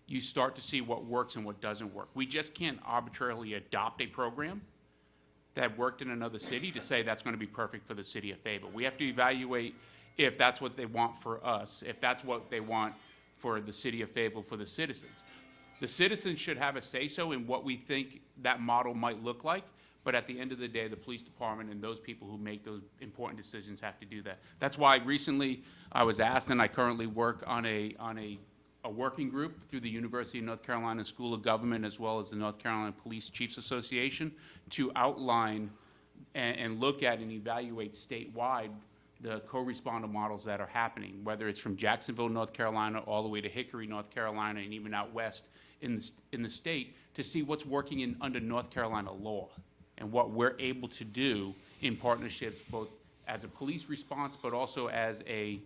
you start to see what works and what doesn't work. We just can't arbitrarily adopt a program that worked in another city to say that's going to be perfect for the city of Fayetteville. We have to evaluate if that's what they want for us, if that's what they want for the city of Fayetteville, for the citizens. The citizens should have a say-so in what we think that model might look like, but at the end of the day, the police department and those people who make those important decisions have to do that. That's why recently I was asked, and I currently work on a working group through the University of North Carolina School of Government as well as the North Carolina Police Chiefs Association to outline and look at and evaluate statewide the co-responder models that are happening, whether it's from Jacksonville, North Carolina, all the way to Hickory, North Carolina, and even out west in the state, to see what's working under North Carolina law and what we're able to do in partnerships, both as a police response, but also as a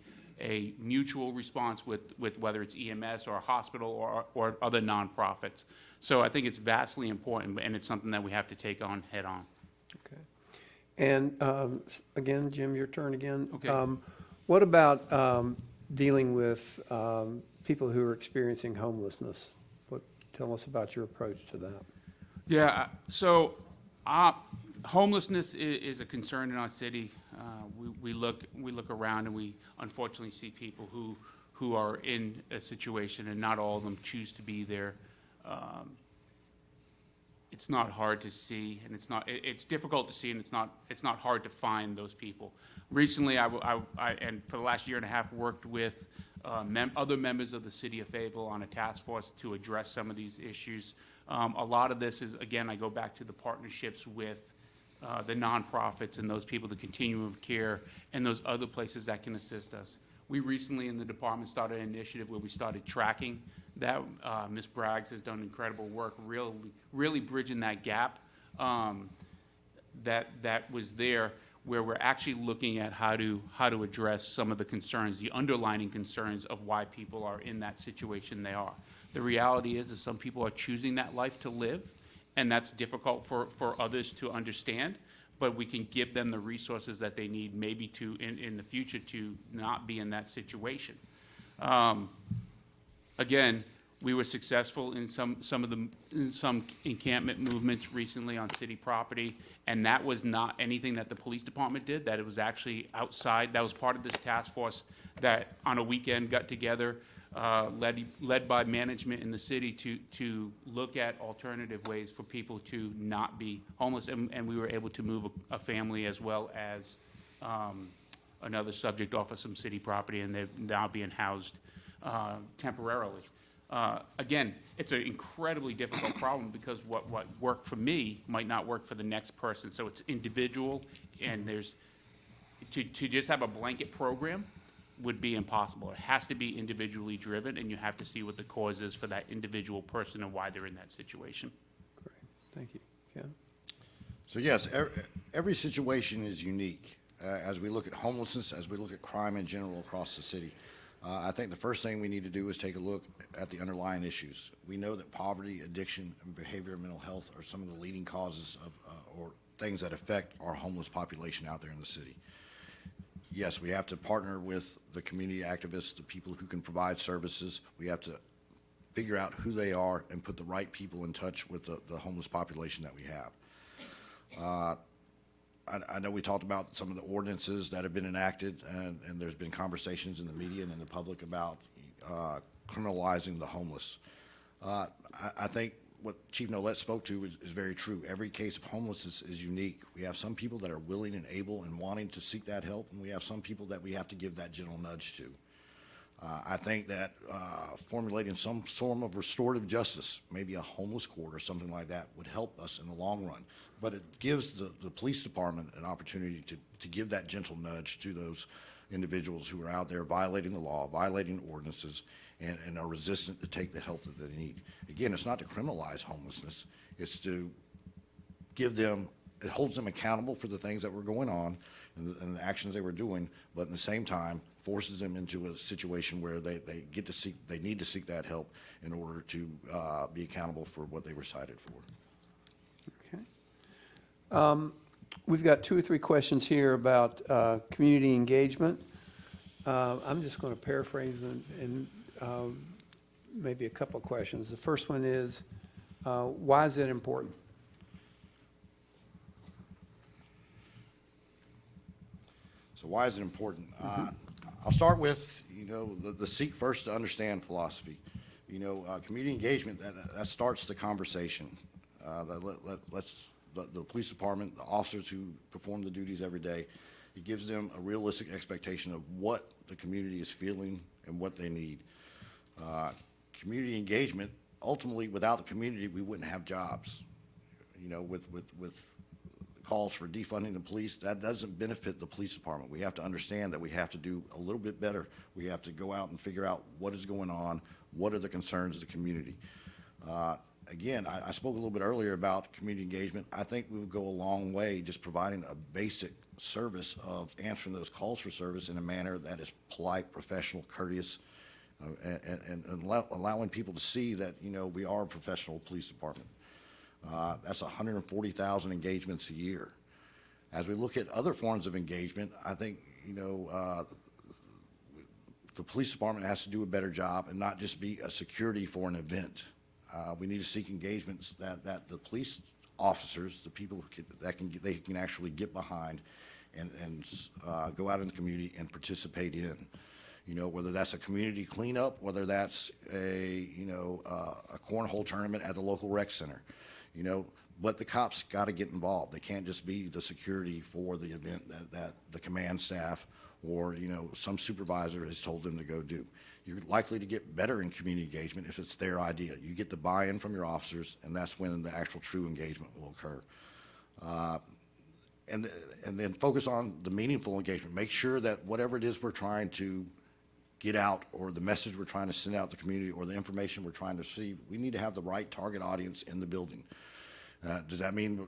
mutual response with whether it's EMS or a hospital or other nonprofits. So I think it's vastly important, and it's something that we have to take on head on. Okay. And again, Jim, your turn again. Okay. What about dealing with people who are experiencing homelessness? Tell us about your approach to that. Yeah, so homelessness is a concern in our city. We look around and we unfortunately see people who are in a situation, and not all of them choose to be there. It's not hard to see, and it's difficult to see, and it's not hard to find those people. Recently, I and for the last year and a half worked with other members of the city of Fayetteville on a task force to address some of these issues. A lot of this is, again, I go back to the partnerships with the nonprofits and those people, the continuum of care, and those other places that can assist us. We recently in the department started an initiative where we started tracking that. Ms. Braggs has done incredible work, really bridging that gap that was there, where we're actually looking at how to address some of the concerns, the underlying concerns of why people are in that situation they are. The reality is some people are choosing that life to live, and that's difficult for others to understand, but we can give them the resources that they need maybe to, in the future, to not be in that situation. Again, we were successful in some encampment movements recently on city property, and that was not anything that the police department did, that it was actually outside. That was part of this task force that on a weekend got together, led by management in the city to look at alternative ways for people to not be homeless, and we were able to move a family as well as another subject off of some city property, and they're now being housed temporarily. Again, it's an incredibly difficult problem because what worked for me might not work for the next person. So it's individual, and to just have a blanket program would be impossible. It has to be individually driven, and you have to see what the cause is for that individual person and why they're in that situation. Great, thank you. Ken? So yes, every situation is unique. As we look at homelessness, as we look at crime in general across the city, I think the first thing we need to do is take a look at the underlying issues. We know that poverty, addiction, and behavioral mental health are some of the leading causes of or things that affect our homeless population out there in the city. Yes, we have to partner with the community activists, the people who can provide services. We have to figure out who they are and put the right people in touch with the homeless population that we have. I know we talked about some of the ordinances that have been enacted, and there's been conversations in the media and in the public about criminalizing the homeless. I think what Chief Nolet spoke to is very true. Every case of homelessness is unique. We have some people that are willing and able and wanting to seek that help, and we have some people that we have to give that gentle nudge to. I think that formulating some form of restorative justice, maybe a homeless court or something like that, would help us in the long run. But it gives the police department an opportunity to give that gentle nudge to those individuals who are out there violating the law, violating ordinances, and are resistant to take the help that they need. Again, it's not to criminalize homelessness. It's to give them, it holds them accountable for the things that were going on and the actions they were doing, but at the same time forces them into a situation where they need to seek that help in order to be accountable for what they were cited for. Okay. We've got 2 or 3 questions here about community engagement. I'm just going to paraphrase and maybe a couple of questions. The first one is, why is it important? So why is it important? I'll start with, the seek first to understand philosophy. Community engagement, that starts the conversation. The police department, the officers who perform the duties every day, it gives them a realistic expectation of what the community is feeling and what they need. Community engagement, ultimately, without the community, we wouldn't have jobs. With calls for defunding the police, that doesn't benefit the police department. We have to understand that we have to do a little bit better. We have to go out and figure out what is going on, what are the concerns of the community. Again, I spoke a little bit earlier about community engagement. I think we would go a long way just providing a basic service of answering those calls for service in a manner that is polite, professional, courteous, and allowing people to see that, we are a professional police department. That's 140,000 engagements a year. As we look at other forms of engagement, I think, the police department has to do a better job and not just be a security for an event. We need to seek engagements that the police officers, the people they can actually get behind and go out in the community and participate in. Whether that's a community cleanup, whether that's a cornhole tournament at the local rec center. But the cops got to get involved. They can't just be the security for the event that the command staff or, some supervisor has told them to go do. You're likely to get better in community engagement if it's their idea. You get the buy-in from your officers, and that's when the actual true engagement will occur. And then focus on the meaningful engagement. Make sure that whatever it is we're trying to get out, or the message we're trying to send out to the community, or the information we're trying to receive, we need to have the right target audience in the building. Does that mean,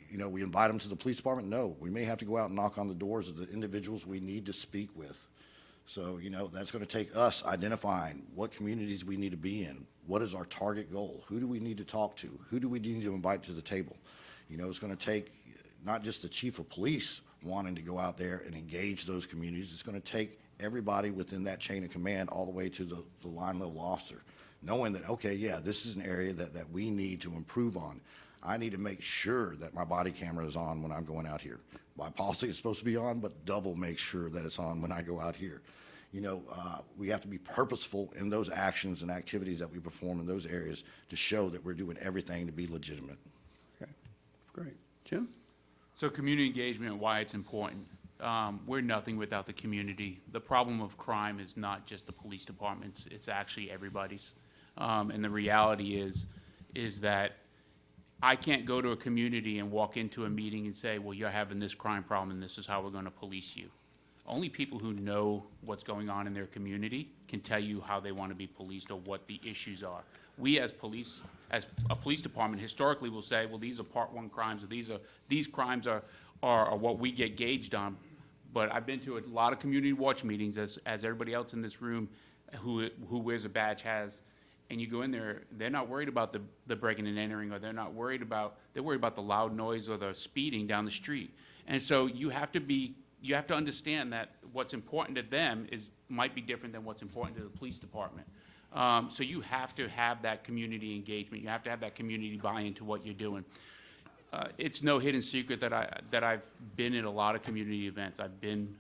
we invite them to the police department? No. We may have to go out and knock on the doors of the individuals we need to speak with. So, that's going to take us identifying what communities we need to be in. What is our target goal? Who do we need to talk to? Who do we need to invite to the table? It's going to take not just the chief of police wanting to go out there and engage those communities. It's going to take everybody within that chain of command all the way to the line level officer, knowing that, okay, yeah, this is an area that we need to improve on. I need to make sure that my body camera is on when I'm going out here. By policy, it's supposed to be on, but double make sure that it's on when I go out here. We have to be purposeful in those actions and activities that we perform in those areas to show that we're doing everything to be legitimate. Okay, great. Jim? So community engagement and why it's important. We're nothing without the community. The problem of crime is not just the police department's, it's actually everybody's. And the reality is that I can't go to a community and walk into a meeting and say, well, you're having this crime problem and this is how we're going to police you. Only people who know what's going on in their community can tell you how they want to be policed or what the issues are. We as a police department historically will say, well, these are Part 1 crimes, or these crimes are what we get gauged on. But I've been to a lot of community watch meetings, as everybody else in this room who wears a badge has, and you go in there, they're not worried about the breaking and entering, or they're worried about the loud noise or the speeding down the street. And so you have to understand that what's important to them might be different than what's important to the police department. So you have to have that community engagement. You have to have that community buy-in to what you're doing. It's no hidden secret that I've been in a lot of community events. I've been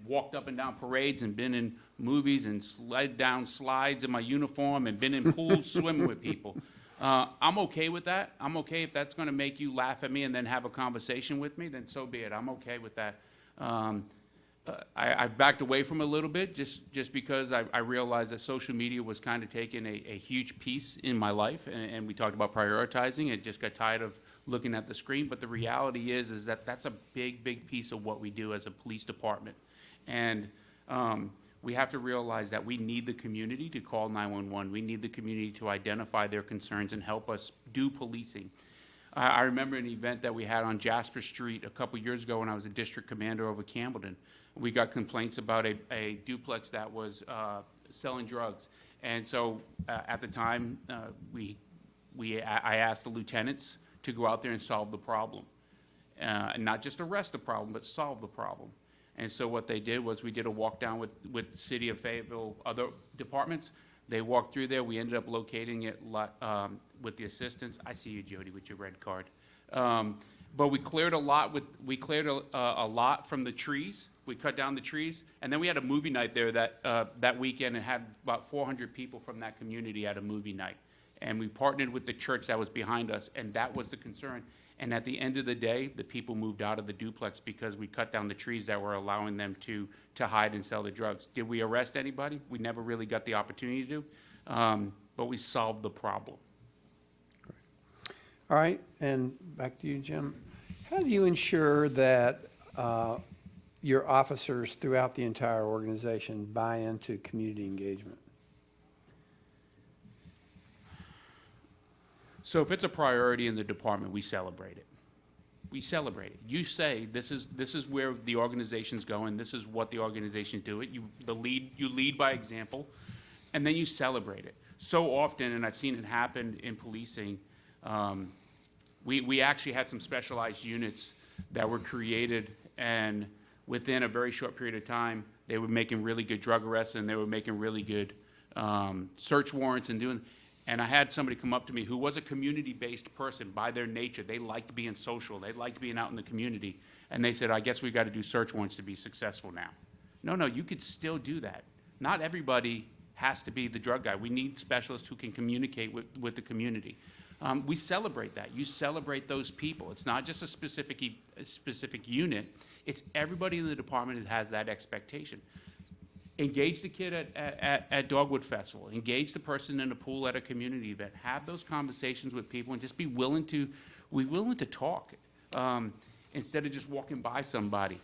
walked up and down parades and been in movies and slid down slides in my uniform and been in pools swimming with people. I'm okay with that. I'm okay if that's going to make you laugh at me and then have a conversation with me, then so be it. I'm okay with that. I've backed away from it a little bit just because I realized that social media was kind of taking a huge piece in my life, and we talked about prioritizing. It just got tired of looking at the screen, but the reality is that that's a big piece of what we do as a police department. And we have to realize that we need the community to call 911. We need the community to identify their concerns and help us do policing. I remember an event that we had on Jasper Street a couple years ago when I was a district commander over Campbellton. We got complaints about a duplex that was selling drugs. And so at the time, I asked the lieutenants to go out there and solve the problem. And not just arrest the problem, but solve the problem. And so what they did was we did a walk down with the city of Fayetteville, other departments. They walked through there. We ended up locating it with the assistance. I see you, Jody, with your red card. But we cleared a lot a lot from the trees. We cut down the trees, and then we had a movie night there that weekend, and had about 400 people from that community at a movie night. And we partnered with the church that was behind us, and that was the concern. And at the end of the day, the people moved out of the duplex because we cut down the trees that were allowing them to hide and sell the drugs. Did we arrest anybody? We never really got the opportunity to, but we solved the problem. All right, and back to you, Jim. How do you ensure that your officers throughout the entire organization buy into community engagement? So if it's a priority in the department, we celebrate it. We celebrate it. You say, this is where the organization's going, this is what the organization's doing. You lead by example, and then you celebrate it. So often, and I've seen it happen in policing, we actually had some specialized units that were created, and within a very short period of time, they were making really good drug arrests, and they were making really good search warrants and doing. And I had somebody come up to me who was a community-based person by their nature. They liked being social. They liked being out in the community. And they said, I guess we've got to do search warrants to be successful now. No, you could still do that. Not everybody has to be the drug guy. We need specialists who can communicate with the community. We celebrate that. You celebrate those people. It's not just a specific unit. It's everybody in the department that has that expectation. Engage the kid at Dogwood Festival. Engage the person in the pool at a community event. Have those conversations with people and just be willing to talk instead of just walking by somebody.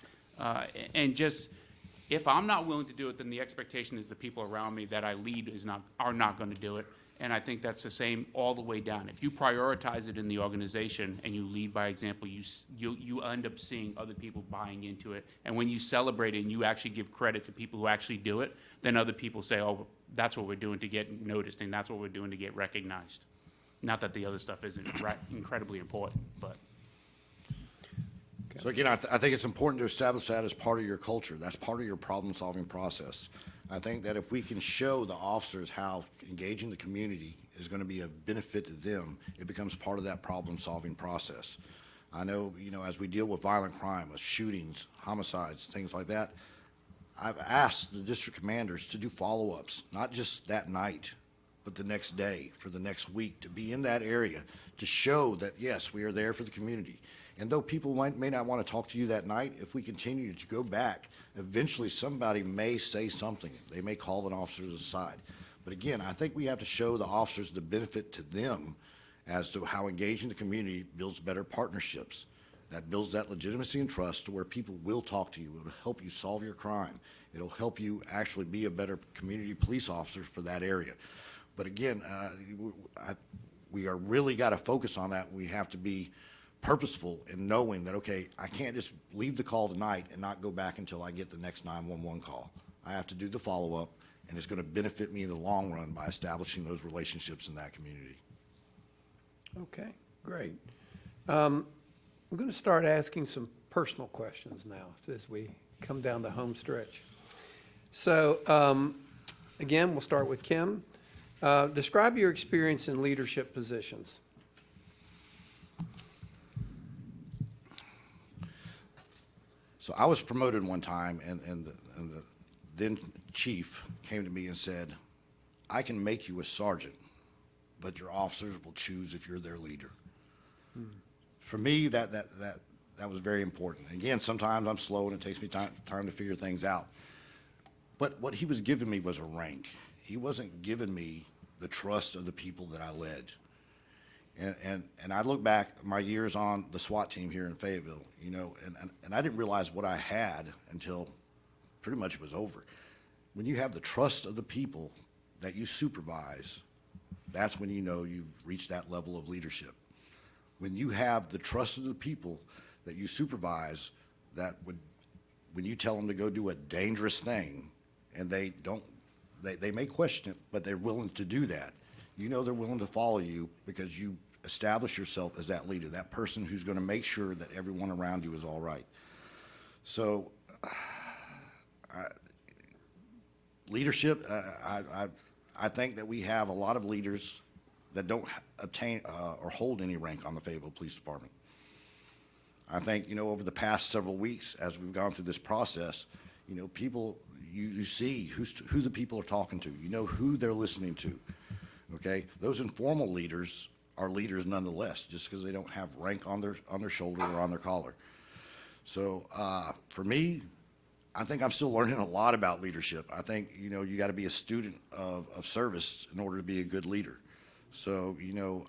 And just, if I'm not willing to do it, then the expectation is the people around me that I lead are not going to do it. And I think that's the same all the way down. If you prioritize it in the organization and you lead by example, you end up seeing other people buying into it. And when you celebrate it and you actually give credit to people who actually do it, then other people say, oh, that's what we're doing to get noticed, and that's what we're doing to get recognized. Not that the other stuff isn't incredibly important, but. So again, I think it's important to establish that as part of your culture. That's part of your problem-solving process. I think that if we can show the officers how engaging the community is going to be a benefit to them, it becomes part of that problem-solving process. I know, as we deal with violent crime, with shootings, homicides, things like that, I've asked the district commanders to do follow-ups, not just that night, but the next day, for the next week, to be in that area, to show that, yes, we are there for the community. And though people may not want to talk to you that night, if we continue to go back, eventually somebody may say something. They may call an officer aside. But again, I think we have to show the officers the benefit to them as to how engaging the community builds better partnerships. That builds that legitimacy and trust to where people will talk to you. It'll help you solve your crime. It'll help you actually be a better community police officer for that area. But again, we are really got to focus on that. We have to be purposeful in knowing that, okay, I can't just leave the call tonight and not go back until I get the next 911 call. I have to do the follow-up, and it's going to benefit me in the long run by establishing those relationships in that community. Okay, great. I'm going to start asking some personal questions now as we come down the home stretch. So, again, we'll start with Kim. Describe your experience in leadership positions. So I was promoted one time, and the then chief came to me and said, I can make you a sergeant, but your officers will choose if you're their leader. For me, that that was very important. Again, sometimes I'm slow and it takes me time to figure things out. But what he was giving me was a rank. He wasn't giving me the trust of the people that I led. And I look back my years on the SWAT team here in Fayetteville, you know, and I didn't realize what I had until pretty much it was over. When you have the trust of the people that you supervise, that's when you know you've reached that level of leadership. When you have the trust of the people that you supervise, when you tell them to go do a dangerous thing, and they may question it, but they're willing to do that. You know they're willing to follow you because you establish yourself as that leader, that person who's going to make sure that everyone around you is all right. So, leadership, I think that we have a lot of leaders that don't obtain or hold any rank on the Fayetteville Police Department. I think, you know, over the past several weeks, as we've gone through this process, you know, people, you see who the people are talking to. You know who they're listening to, okay? Those informal leaders are leaders nonetheless, just because they don't have rank on their shoulder or on their collar. So for me, I think I'm still learning a lot about leadership. I think, you know, you got to be a student of service in order to be a good leader. So, you know,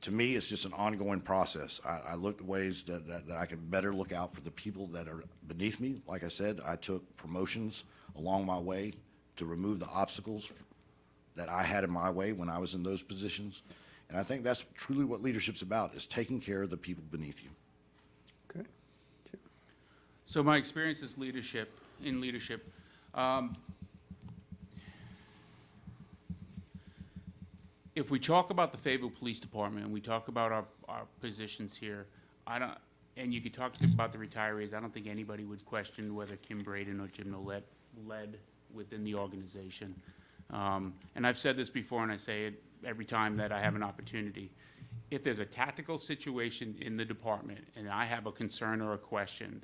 to me, it's just an ongoing process. I look at ways that I can better look out for the people that are beneath me. Like I said, I took promotions along my way to remove the obstacles that I had in my way when I was in those positions. And I think that's truly what leadership's about, is taking care of the people beneath you. Okay. So my experience is in leadership. If we talk about the Fayetteville Police Department and we talk about our positions here, and you could talk about the retirees, I don't think anybody would question whether Kim Braden or Jim Nolet led within the organization. And I've said this before, and I say it every time that I have an opportunity. If there's a tactical situation in the department and I have a concern or a question,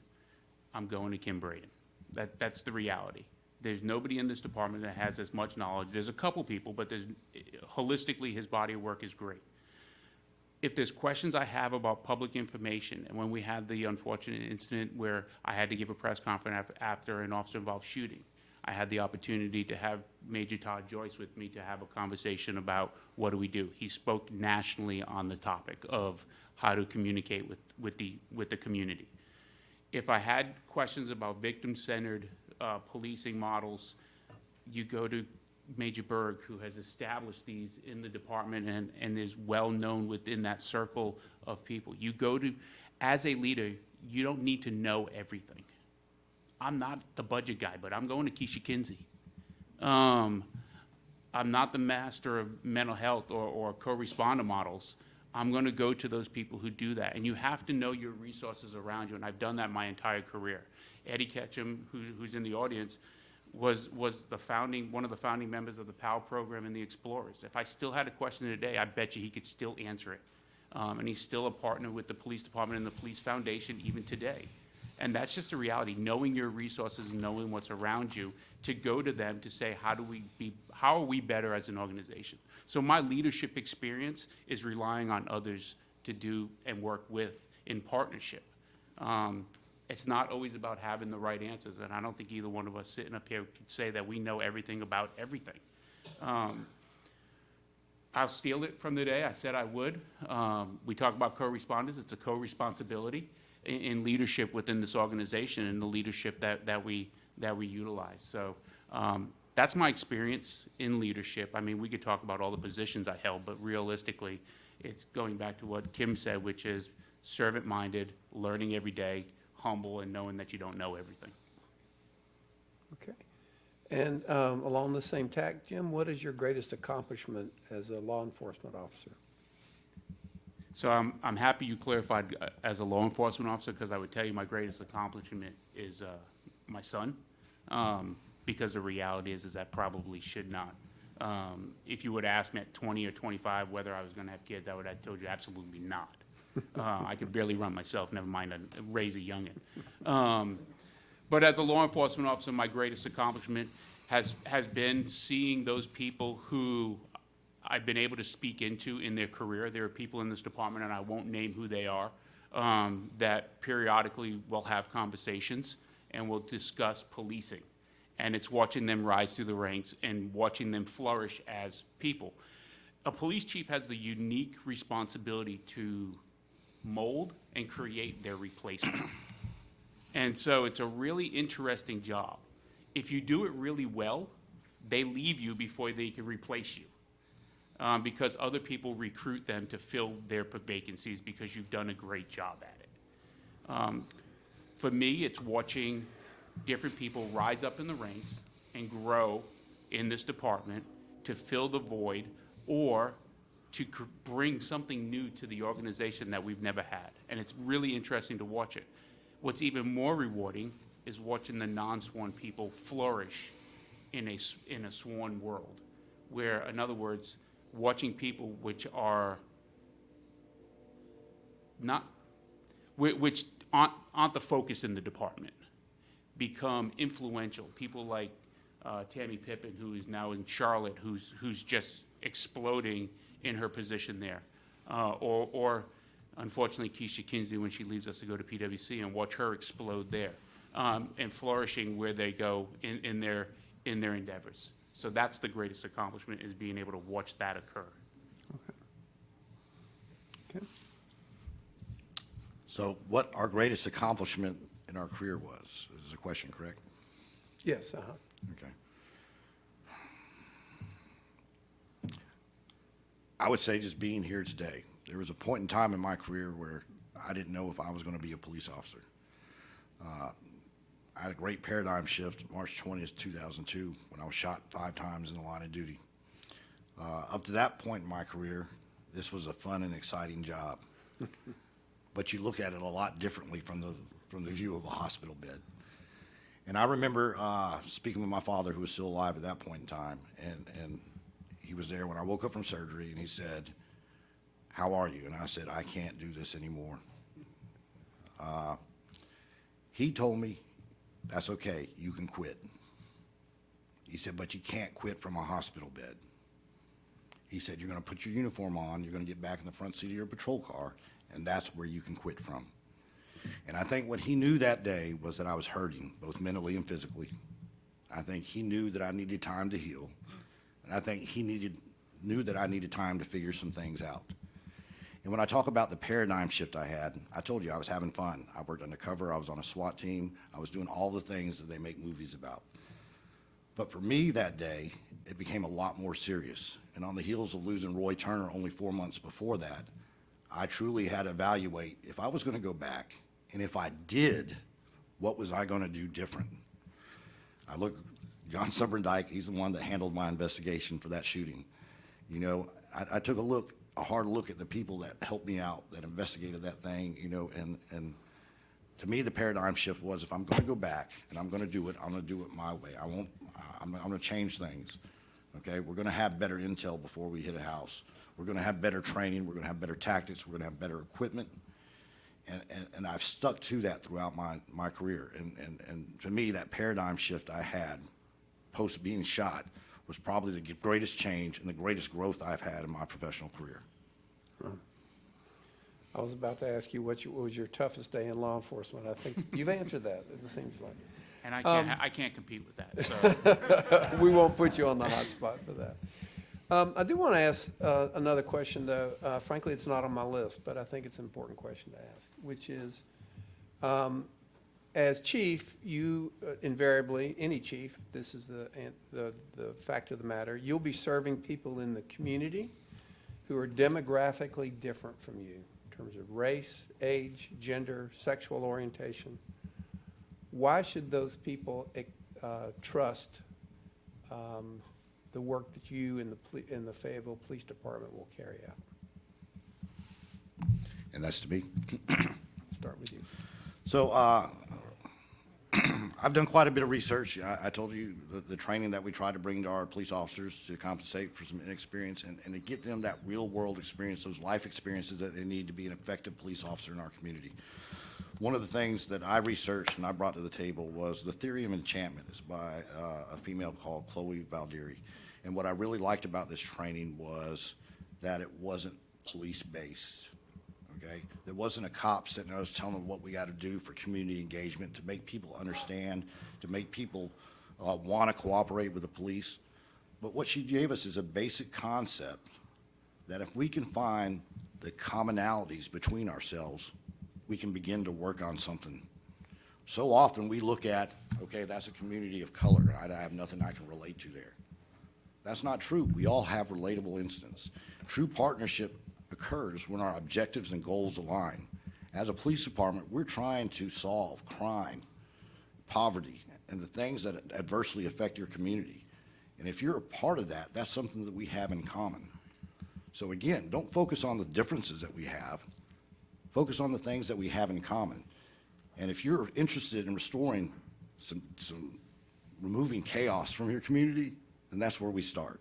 I'm going to Kim Braden. That's the reality. There's nobody in this department that has as much knowledge. There's a couple people, but holistically, his body of work is great. If there's questions I have about public information, and when we had the unfortunate incident where I had to give a press conference after an officer-involved shooting, I had the opportunity to have Major Todd Joyce with me to have a conversation about what do we do. He spoke nationally on the topic of how to communicate with the community. If I had questions about victim-centered policing models, you go to Major Berg, who has established these in the department and is well-known within that circle of people. You go to, as a leader, you don't need to know everything. I'm not the budget guy, but I'm going to Keisha Kinsey. I'm not the master of mental health or co-responder models. I'm going to go to those people who do that. And you have to know your resources around you, and I've done that my entire career. Eddie Ketchum, who's in the audience, was one of the founding members of the PAL program and the Explorers. If I still had a question today, I bet you he could still answer it. And he's still a partner with the police department and the police foundation even today. And that's just a reality, knowing your resources and knowing what's around you, to go to them to say, how are we better as an organization? So my leadership experience is relying on others to do and work with in partnership. It's not always about having the right answers, and I don't think either one of us sitting up here could say that we know everything about everything. I'll steal it from today. I said I would. We talk about co-responders. It's a co-responsibility in leadership within this organization and the leadership that we utilize. So that's my experience in leadership. I mean, we could talk about all the positions I held, but realistically, it's going back to what Kim said, which is servant-minded, learning every day, humble, and knowing that you don't know everything. Okay. And along the same tack, Jim, what is your greatest accomplishment as a law enforcement officer? So I'm happy you clarified as a law enforcement officer, because I would tell you my greatest accomplishment is my son, because the reality is that probably should not. If you would ask me at 20 or 25 whether I was going to have kids, I would have told you absolutely not. I could barely run myself, never mind raise a youngin'. But as a law enforcement officer, my greatest accomplishment has been seeing those people who I've been able to speak into in their career. There are people in this department, and I won't name who they are, that periodically will have conversations and will discuss policing. And it's watching them rise through the ranks and watching them flourish as people. A police chief has the unique responsibility to mold and create their replacement. And so it's a really interesting job. If you do it really well, they leave you before they can replace you. Because other people recruit them to fill their vacancies because you've done a great job at it. For me, it's watching different people rise up in the ranks and grow in this department to fill the void or to bring something new to the organization that we've never had. And it's really interesting to watch it. What's even more rewarding is watching the non-sworn people flourish in a sworn world, where, in other words, watching people which are not, which aren't the focus in the department, become influential. People like Tammy Pippin, who is now in Charlotte, who's just exploding in her position there, or unfortunately Keisha Kinsey when she leaves us to go to PwC, and watch her explode there, and flourishing where they go in their endeavors. So that's the greatest accomplishment, is being able to watch that occur. Okay. So what our greatest accomplishment in our career was, is the question correct? Yes, Okay. I would say just being here today. There was a point in time in my career where I didn't know if I was going to be a police officer. I had a great paradigm shift March 20th, 2002, when I was shot 5 times in the line of duty. Up to that point in my career, this was a fun and exciting job. But you look at it a lot differently from the view of a hospital bed. And I remember speaking with my father, who was still alive at that point in time, and he was there when I woke up from surgery, and he said, "How are you?" And I said, "I can't do this anymore." He told me, "That's okay, you can quit." He said, "But you can't quit from a hospital bed." He said, "You're going to put your uniform on, you're going to get back in the front seat of your patrol car, and that's where you can quit from." And I think what he knew that day was that I was hurting, both mentally and physically. I think he knew that I needed time to heal. And I think he knew that I needed time to figure some things out. And when I talk about the paradigm shift I had, I told you I was having fun. I worked undercover, I was on a SWAT team, I was doing all the things that they make movies about. But for me that day, it became a lot more serious. And on the heels of losing Roy Turner only 4 months before that, I truly had to evaluate if I was going to go back, and if I did, what was I going to do different? I look, John Summerdike, he's the one that handled my investigation for that shooting. You know, I took a hard look at the people that helped me out, that investigated that thing, you know, and to me the paradigm shift was, if I'm going to go back and I'm going to do it, I'm going to do it my way. I'm going to change things. Okay, we're going to have better intel before we hit a house. We're going to have better training. We're going to have better tactics. We're going to have better equipment. And I've stuck to that throughout my career. And to me, that paradigm shift I had post being shot was probably the greatest change and the greatest growth I've had in my professional career. I was about to ask you what was your toughest day in law enforcement. I think you've answered that, it seems like. And I can't compete with that, so. We won't put you on the hot spot for that. I do want to ask another question, though. Frankly, it's not on my list, but I think it's an important question to ask, which is, as chief, you invariably, any chief, this is the fact of the matter, you'll be serving people in the community who are demographically different from you in terms of race, age, gender, sexual orientation. Why should those people trust the work that you in the Fayetteville Police Department will carry out? And that's to me. Start with you. So I've done quite a bit of research. I told you the training that we try to bring to our police officers to compensate for some inexperience and to get them that real world experience, those life experiences that they need to be an effective police officer in our community. One of the things that I researched and I brought to the table was The Theory of Enchantment. It's by a female called Chloe Valdieri. And what I really liked about this training was that it wasn't police-based. okay? There wasn't a cop sitting there telling them what we got to do for community engagement, to make people understand, to make people want to cooperate with the police. But what she gave us is a basic concept that if we can find the commonalities between ourselves, we can begin to work on something. So often we look at, okay, that's a community of color. I have nothing I can relate to there. That's not true. We all have relatable incidents. True partnership occurs when our objectives and goals align. As a police department, we're trying to solve crime, poverty, and the things that adversely affect your community. And if you're a part of that, that's something that we have in common. So again, don't focus on the differences that we have. Focus on the things that we have in common. And if you're interested in restoring removing chaos from your community, then that's where we start.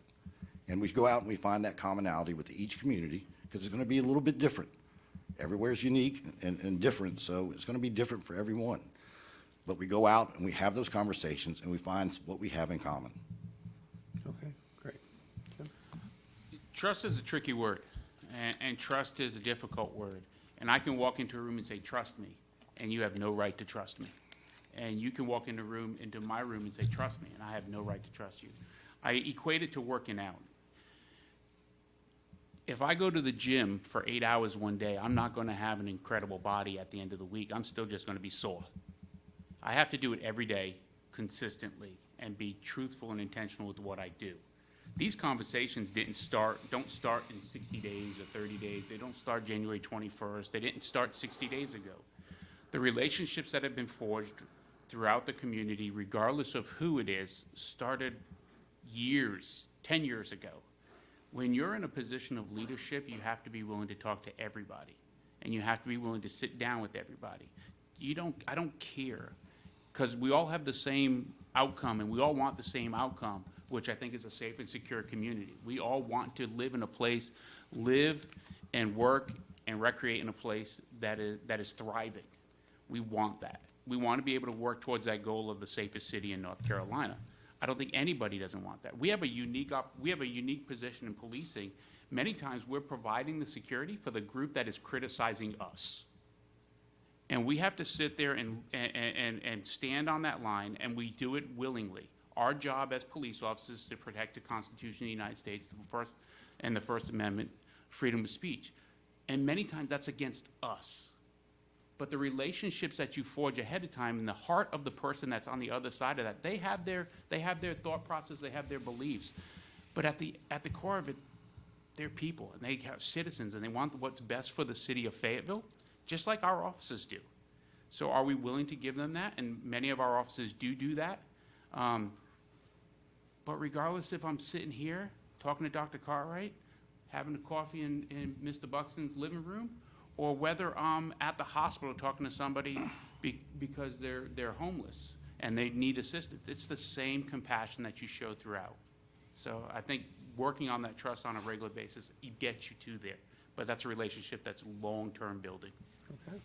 And we go out and we find that commonality with each community, because it's going to be a little bit different. Everywhere's unique and different, so it's going to be different for everyone. But we go out and we have those conversations and we find what we have in common. Okay, great. Jim? Trust is a tricky word, and trust is a difficult word. And I can walk into a room and say, trust me, and you have no right to trust me. And you can walk into my room and say, trust me, and I have no right to trust you. I equate it to working out. If I go to the gym for 8 hours one day, I'm not going to have an incredible body at the end of the week. I'm still just going to be sore. I have to do it every day, consistently, and be truthful and intentional with what I do. These conversations don't start in 60 days or 30 days. They don't start January 21st. They didn't start 60 days ago. The relationships that have been forged throughout the community, regardless of who it is, started 10 years ago. When you're in a position of leadership, you have to be willing to talk to everybody, and you have to be willing to sit down with everybody. I don't care, because we all have the same outcome, and we all want the same outcome, which I think is a safe and secure community. We all want to live in a place, live and work and recreate in a place that is thriving. We want that. We want to be able to work towards that goal of the safest city in North Carolina. I don't think anybody doesn't want that. We have a unique position in policing. Many times we're providing the security for the group that is criticizing us. And we have to sit there and stand on that line, and we do it willingly. Our job as police officers is to protect the Constitution of the United States, the First Amendment, freedom of speech. And many times that's against us. But the relationships that you forge ahead of time in the heart of the person that's on the other side of that, they have their thought process, they have their beliefs. But at the core of it, they're people, and they have citizens, and they want what's best for the city of Fayetteville, just like our officers do. So are we willing to give them that? And many of our officers do that. But regardless if I'm sitting here talking to Dr. Cartwright, having a coffee in Mr. Buxton's living room, or whether I'm at the hospital talking to somebody because they're homeless and they need assistance, it's the same compassion that you show throughout. So I think working on that trust on a regular basis, it gets you to there. But that's a relationship that's long-term building. Okay.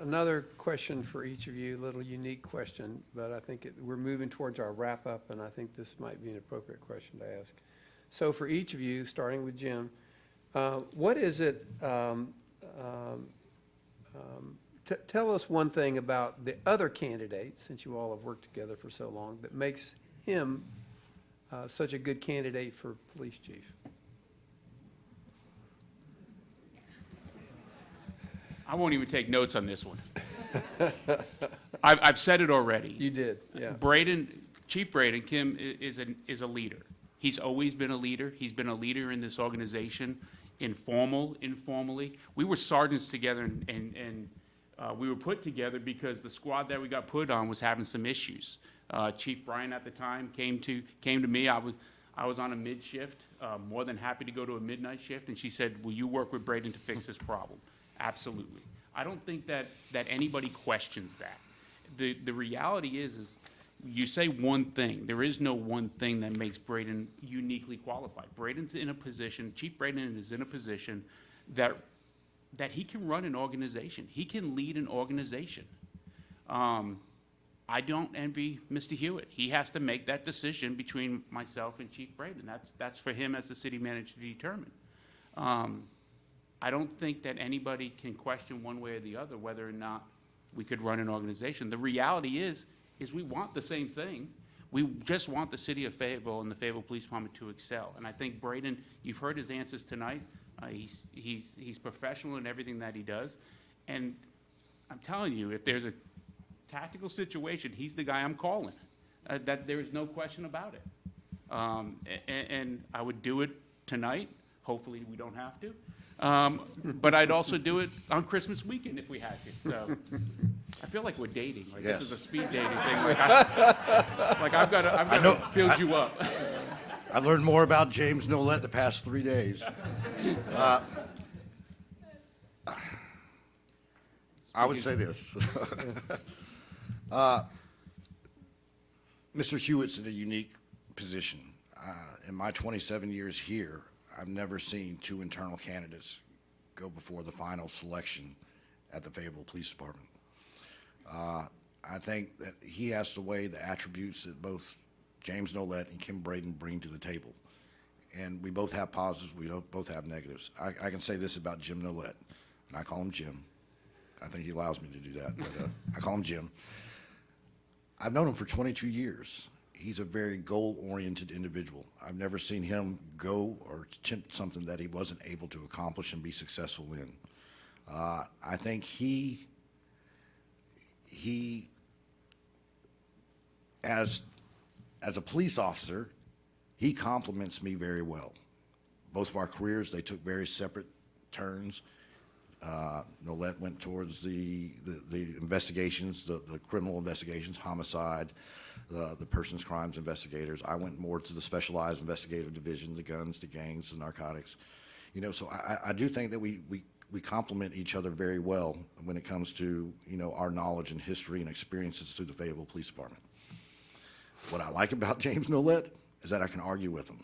Another question for each of you, a little unique question, but I think we're moving towards our wrap-up, and I think this might be an appropriate question to ask. So for each of you, starting with Jim, what is it, tell us one thing about the other candidate, since you all have worked together for so long, that makes him such a good candidate for police chief. I won't even take notes on this one. I've said it already. You did, yeah. Chief Braden, Kim, is a leader. He's always been a leader. He's been a leader in this organization, informally. We were sergeants together, and we were put together because the squad that we got put on was having some issues. Chief Bryan at the time came to me. I was on a mid shift, more than happy to go to a midnight shift, and she said, "Will you work with Braden to fix this problem?" Absolutely. I don't think that anybody questions that. The reality is you say one thing. There is no one thing that makes Braden uniquely qualified. Chief Braden is in a position that he can run an organization. He can lead an organization. I don't envy Mr. Hewitt. He has to make that decision between myself and Chief Braden. That's for him as the city manager to determine. I don't think that anybody can question one way or the other whether or not we could run an organization. The reality is we want the same thing. We just want the city of Fayetteville and the Fayetteville Police Department to excel. And I think Braden, you've heard his answers tonight. He's professional in everything that he does. And I'm telling you, if there's a tactical situation, he's the guy I'm calling. That there is no question about it. And I would do it tonight. Hopefully we don't have to. But I'd also do it on Christmas weekend if we had to. So I feel like we're dating. Like Yes. This is a speed dating thing. Like I've got to build you up. I've learned more about James Nolet the past 3 days. I would say this. Mr. Hewitt's in a unique position. In my 27 years here, I've never seen two internal candidates go before the final selection at the Fayetteville Police Department. I think that he has to weigh the attributes that both James Nolet and Kim Braden bring to the table. And we both have positives, we both have negatives. I can say this about Jim Nolet, and I call him Jim. I think he allows me to do that, but I call him Jim. I've known him for 22 years. He's a very goal-oriented individual. I've never seen him go or attempt something that he wasn't able to accomplish and be successful in. I think he as a police officer, he complements me very well. Both of our careers, they took very separate turns. Nolet went towards the investigations, the criminal investigations, homicide, the persons crimes investigators. I went more to the specialized investigative division, the guns, the gangs, the narcotics. You know, so I do think that we complement each other very well when it comes to, you know, our knowledge and history and experiences through the Fayetteville Police Department. What I like about James Nolet is that I can argue with him.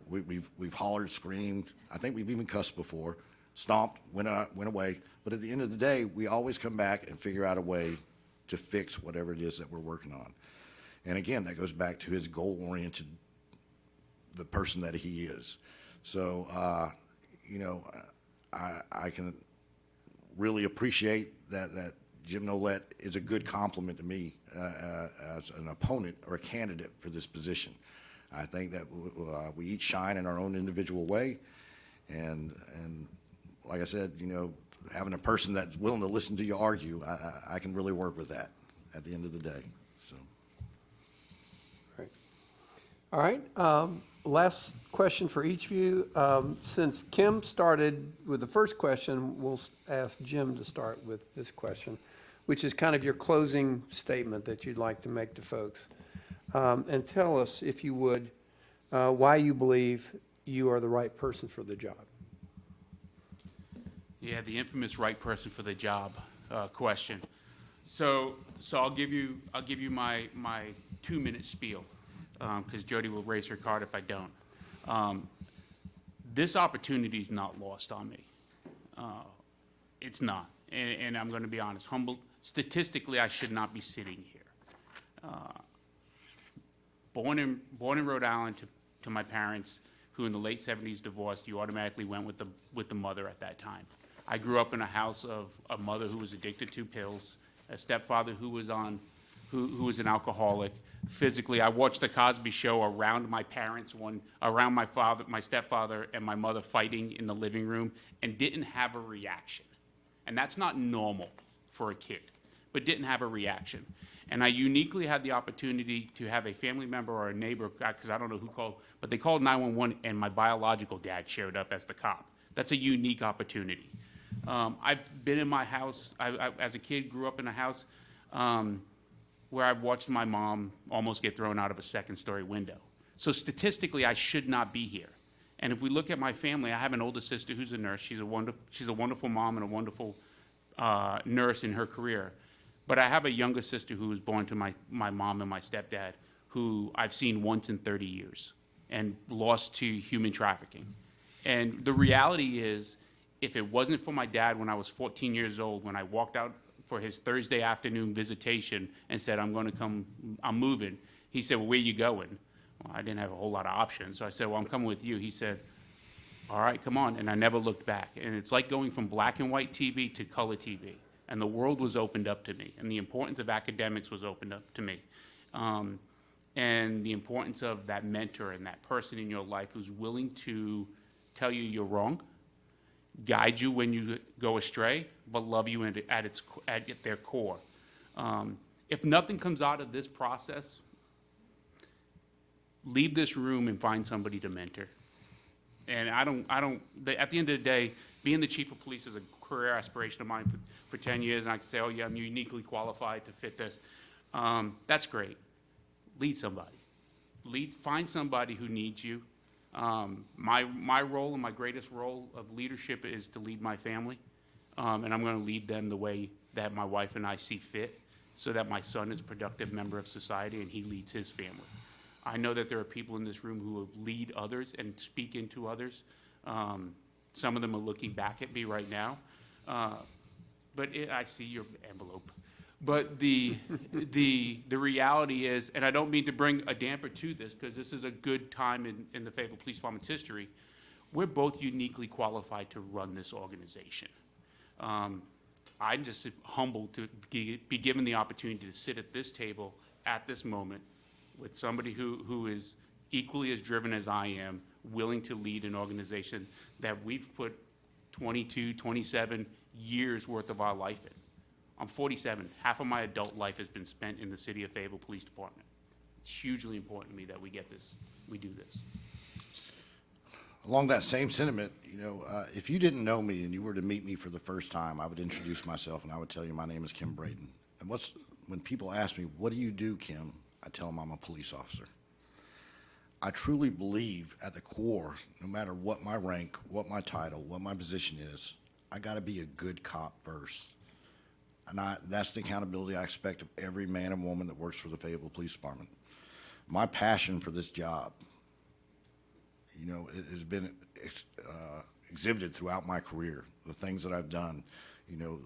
We've hollered, screamed. I think we've even cussed before, stomped, went away. But at the end of the day, we always come back and figure out a way to fix whatever it is that we're working on. And again, that goes back to his goal-oriented, the person that he is. So, you know, I can really appreciate that Jim Nolet is a good compliment to me as an opponent or a candidate for this position. I think that we each shine in our own individual way, and like I said, you know, having a person that's willing to listen to you argue, I can really work with that at the end of the day. So. Great. All right. Last question for each of you. Since Kim started with the first question, we'll ask Jim to start with this question, which is kind of your closing statement that you'd like to make to folks. And tell us, if you would, why you believe you are the right person for the job. Yeah, the infamous right person for the job question. So I'll give you my 2-minute spiel, because Jody will raise her card if I don't. This opportunity is not lost on me. It's not, and I'm going to be honest. Statistically, I should not be sitting here. Born in Rhode Island to my parents, who in the late 70s divorced. You automatically went with the mother at that time. I grew up in a house of a mother who was addicted to pills, a stepfather who was an alcoholic. Physically, I watched the Cosby Show around my parents, around my stepfather and my mother fighting in the living room, and didn't have a reaction. And that's not normal for a kid, but didn't have a reaction. And I uniquely had the opportunity to have a family member or a neighbor, because I don't know who called, but they called 911, and my biological dad showed up as the cop. That's a unique opportunity. I've been in my house, I as a kid, grew up in a house where I've watched my mom almost get thrown out of a second-story window. So statistically, I should not be here. And if we look at my family, I have an older sister who's a nurse. She's a wonderful mom and a wonderful nurse in her career. But I have a younger sister who was born to my mom and my stepdad, who I've seen once in 30 years and lost to human trafficking. And the reality is, if it wasn't for my dad when I was 14 years old, when I walked out for his Thursday afternoon visitation and said, I'm moving, he said, well, where are you going? Well, I didn't have a whole lot of options. So I said, well, I'm coming with you. He said, All right, come on. And I never looked back. And it's like going from black and white TV to color TV. And the world was opened up to me. And the importance of academics was opened up to me. And the importance of that mentor and that person in your life who's willing to tell you you're wrong, guide you when you go astray, but love you at their core. If nothing comes out of this process, leave this room and find somebody to mentor. And at the end of the day, being the chief of police is a career aspiration of mine for 10 years, and I can say, oh yeah, I'm uniquely qualified to fit this. That's great. Lead somebody. Find somebody who needs you. My role and my greatest role of leadership is to lead my family, and I'm going to lead them the way that my wife and I see fit, so that my son is a productive member of society and he leads his family. I know that there are people in this room who lead others and speak into others. Some of them are looking back at me right now, but I see your envelope. But the reality is, and I don't mean to bring a damper to this, because this is a good time in the Fayetteville Police Department's history, we're both uniquely qualified to run this organization. I'm just humbled to be given the opportunity to sit at this table at this moment with somebody who is equally as driven as I am, willing to lead an organization that we've put 22, 27 years worth of our life in. I'm 47. Half of my adult life has been spent in the city of Fayetteville Police Department. It's hugely important to me that we do this. Along that same sentiment, if you didn't know me and you were to meet me for the first time, I would introduce myself and I would tell you my name is Kim Braden. And when people ask me, what do you do, Kim? I tell them I'm a police officer. I truly believe at the core, no matter what my rank, what my title, what my position is, I got to be a good cop first. And that's the accountability I expect of every man and woman that works for the Fayetteville Police Department. My passion for this job, it has been exhibited throughout my career. The things that I've done,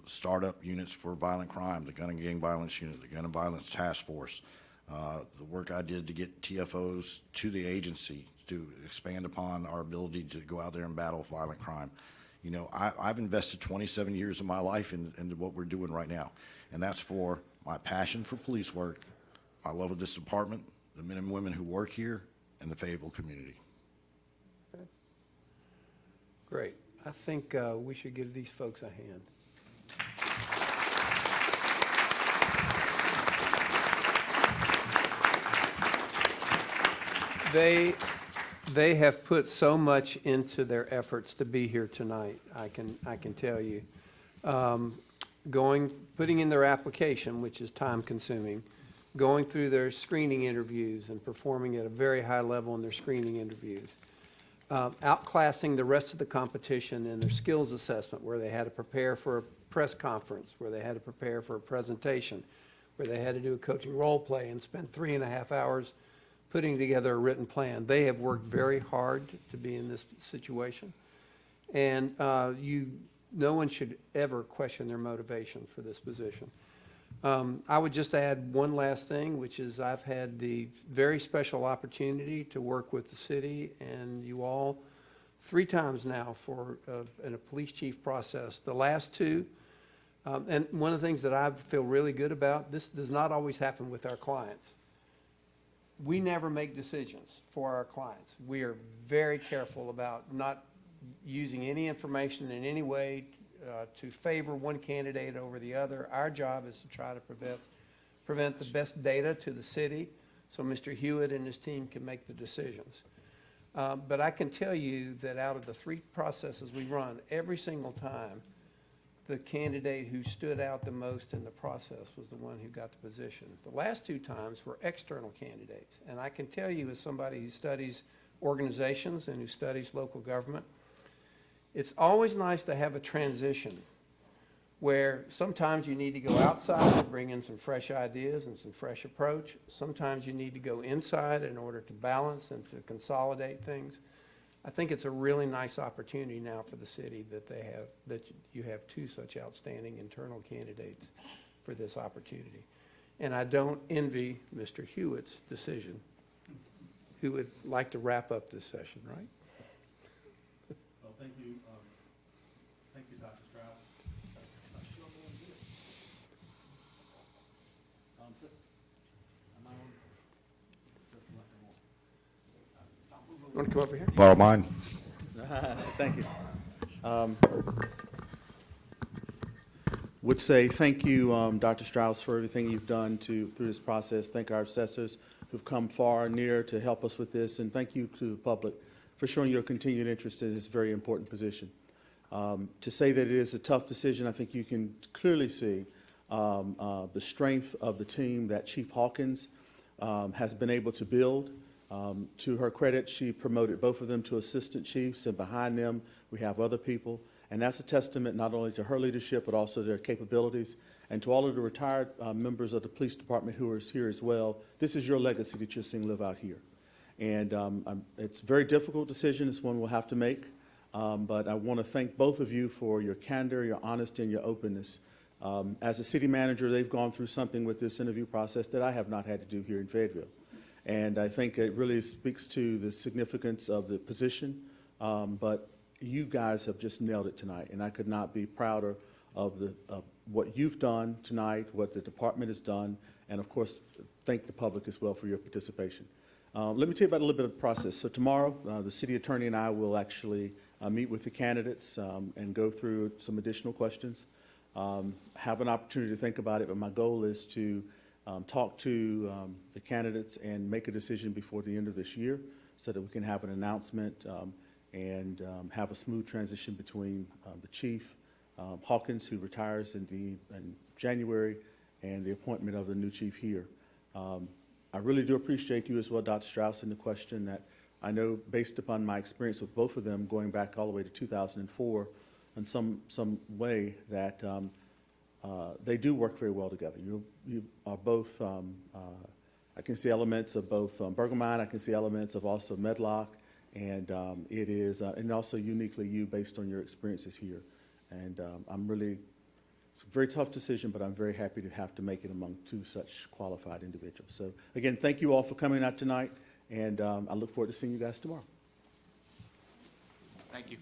start up units for violent crime, the Gun and Gang Violence Unit, the Gun and Violence Task Force, the work I did to get TFOs to the agency to expand upon our ability to go out there and battle violent crime. I've invested 27 years of my life into what we're doing right now, and that's for my passion for police work, my love of this department, the men and women who work here, and the Fayetteville community. Okay. Great. I think we should give these folks a hand. They have put so much into their efforts to be here tonight, I can tell you. Putting in their application, which is time consuming, going through their screening interviews and performing at a very high level in their screening interviews, outclassing the rest of the competition in their skills assessment, where they had to prepare for a press conference, where they had to prepare for a presentation, where they had to do a coaching role play and spend 3.5 hours putting together a written plan. They have worked very hard to be in this situation. And no one should ever question their motivation for this position. I would just add one last thing, which is I've had the very special opportunity to work with the city and you all 3 times now in a police chief process. The last 2, and one of the things that I feel really good about, this does not always happen with our clients. We never make decisions for our clients. We are very careful about not using any information in any way to favor one candidate over the other. Our job is to try to prevent the best data to the city so Mr. Hewitt and his team can make the decisions. But I can tell you that out of the 3 processes we run, every single time, the candidate who stood out the most in the process was the one who got the position. The last 2 times were external candidates. And I can tell you, as somebody who studies organizations and who studies local government, it's always nice to have a transition where sometimes you need to go outside and bring in some fresh ideas and some fresh approach. Sometimes you need to go inside in order to balance and to consolidate things. I think it's a really nice opportunity now for the city that you have 2 such outstanding internal candidates for this opportunity. And I don't envy Mr. Hewitt's decision, who would like to wrap up this session, right? Thank you, Dr. Strauss. Want to come over here? Borrow mine. Thank you. Would say thank you, Dr. Strauss, for everything you've done through this process. Thank our assessors who've come far and near to help us with this, and thank you to the public for showing your continued interest in this very important position. To say that it is a tough decision, I think you can clearly see the strength of the team that Chief Hawkins has been able to build. To her credit, she promoted both of them to assistant chiefs, and behind them we have other people. And that's a testament not only to her leadership, but also their capabilities. And to all of the retired members of the police department who are here as well, this is your legacy that you're seeing live out here. And it's a very difficult decision. It's one we'll have to make. But I want to thank both of you for your candor, your honesty, and your openness. As a city manager, they've gone through something with this interview process that I have not had to do here in Fayetteville. And I think it really speaks to the significance of the position. But you guys have just nailed it tonight, and I could not be prouder of what you've done tonight, what the department has done, and of course, thank the public as well for your participation. Let me tell you about a little bit of the process. So tomorrow, the city attorney and I will actually meet with the candidates and go through some additional questions. Have an opportunity to think about it, but my goal is to talk to the candidates and make a decision before the end of this year so that we can have an announcement and have a smooth transition between the chief, Hawkins, who retires in January, and the appointment of the new chief here. I really do appreciate you as well, Dr. Strauss, in the question that I know, based upon my experience with both of them, going back all the way to 2004, in some way that they do work very well together. You are both, I can see elements of both Bergamot, I can see elements of also Medlock, and it is, and also uniquely you based on your experiences here. And I'm really, it's a very tough decision, but I'm very happy to have to make it among two such qualified individuals. So again, thank you all for coming out tonight, and I look forward to seeing you guys tomorrow. Thank you.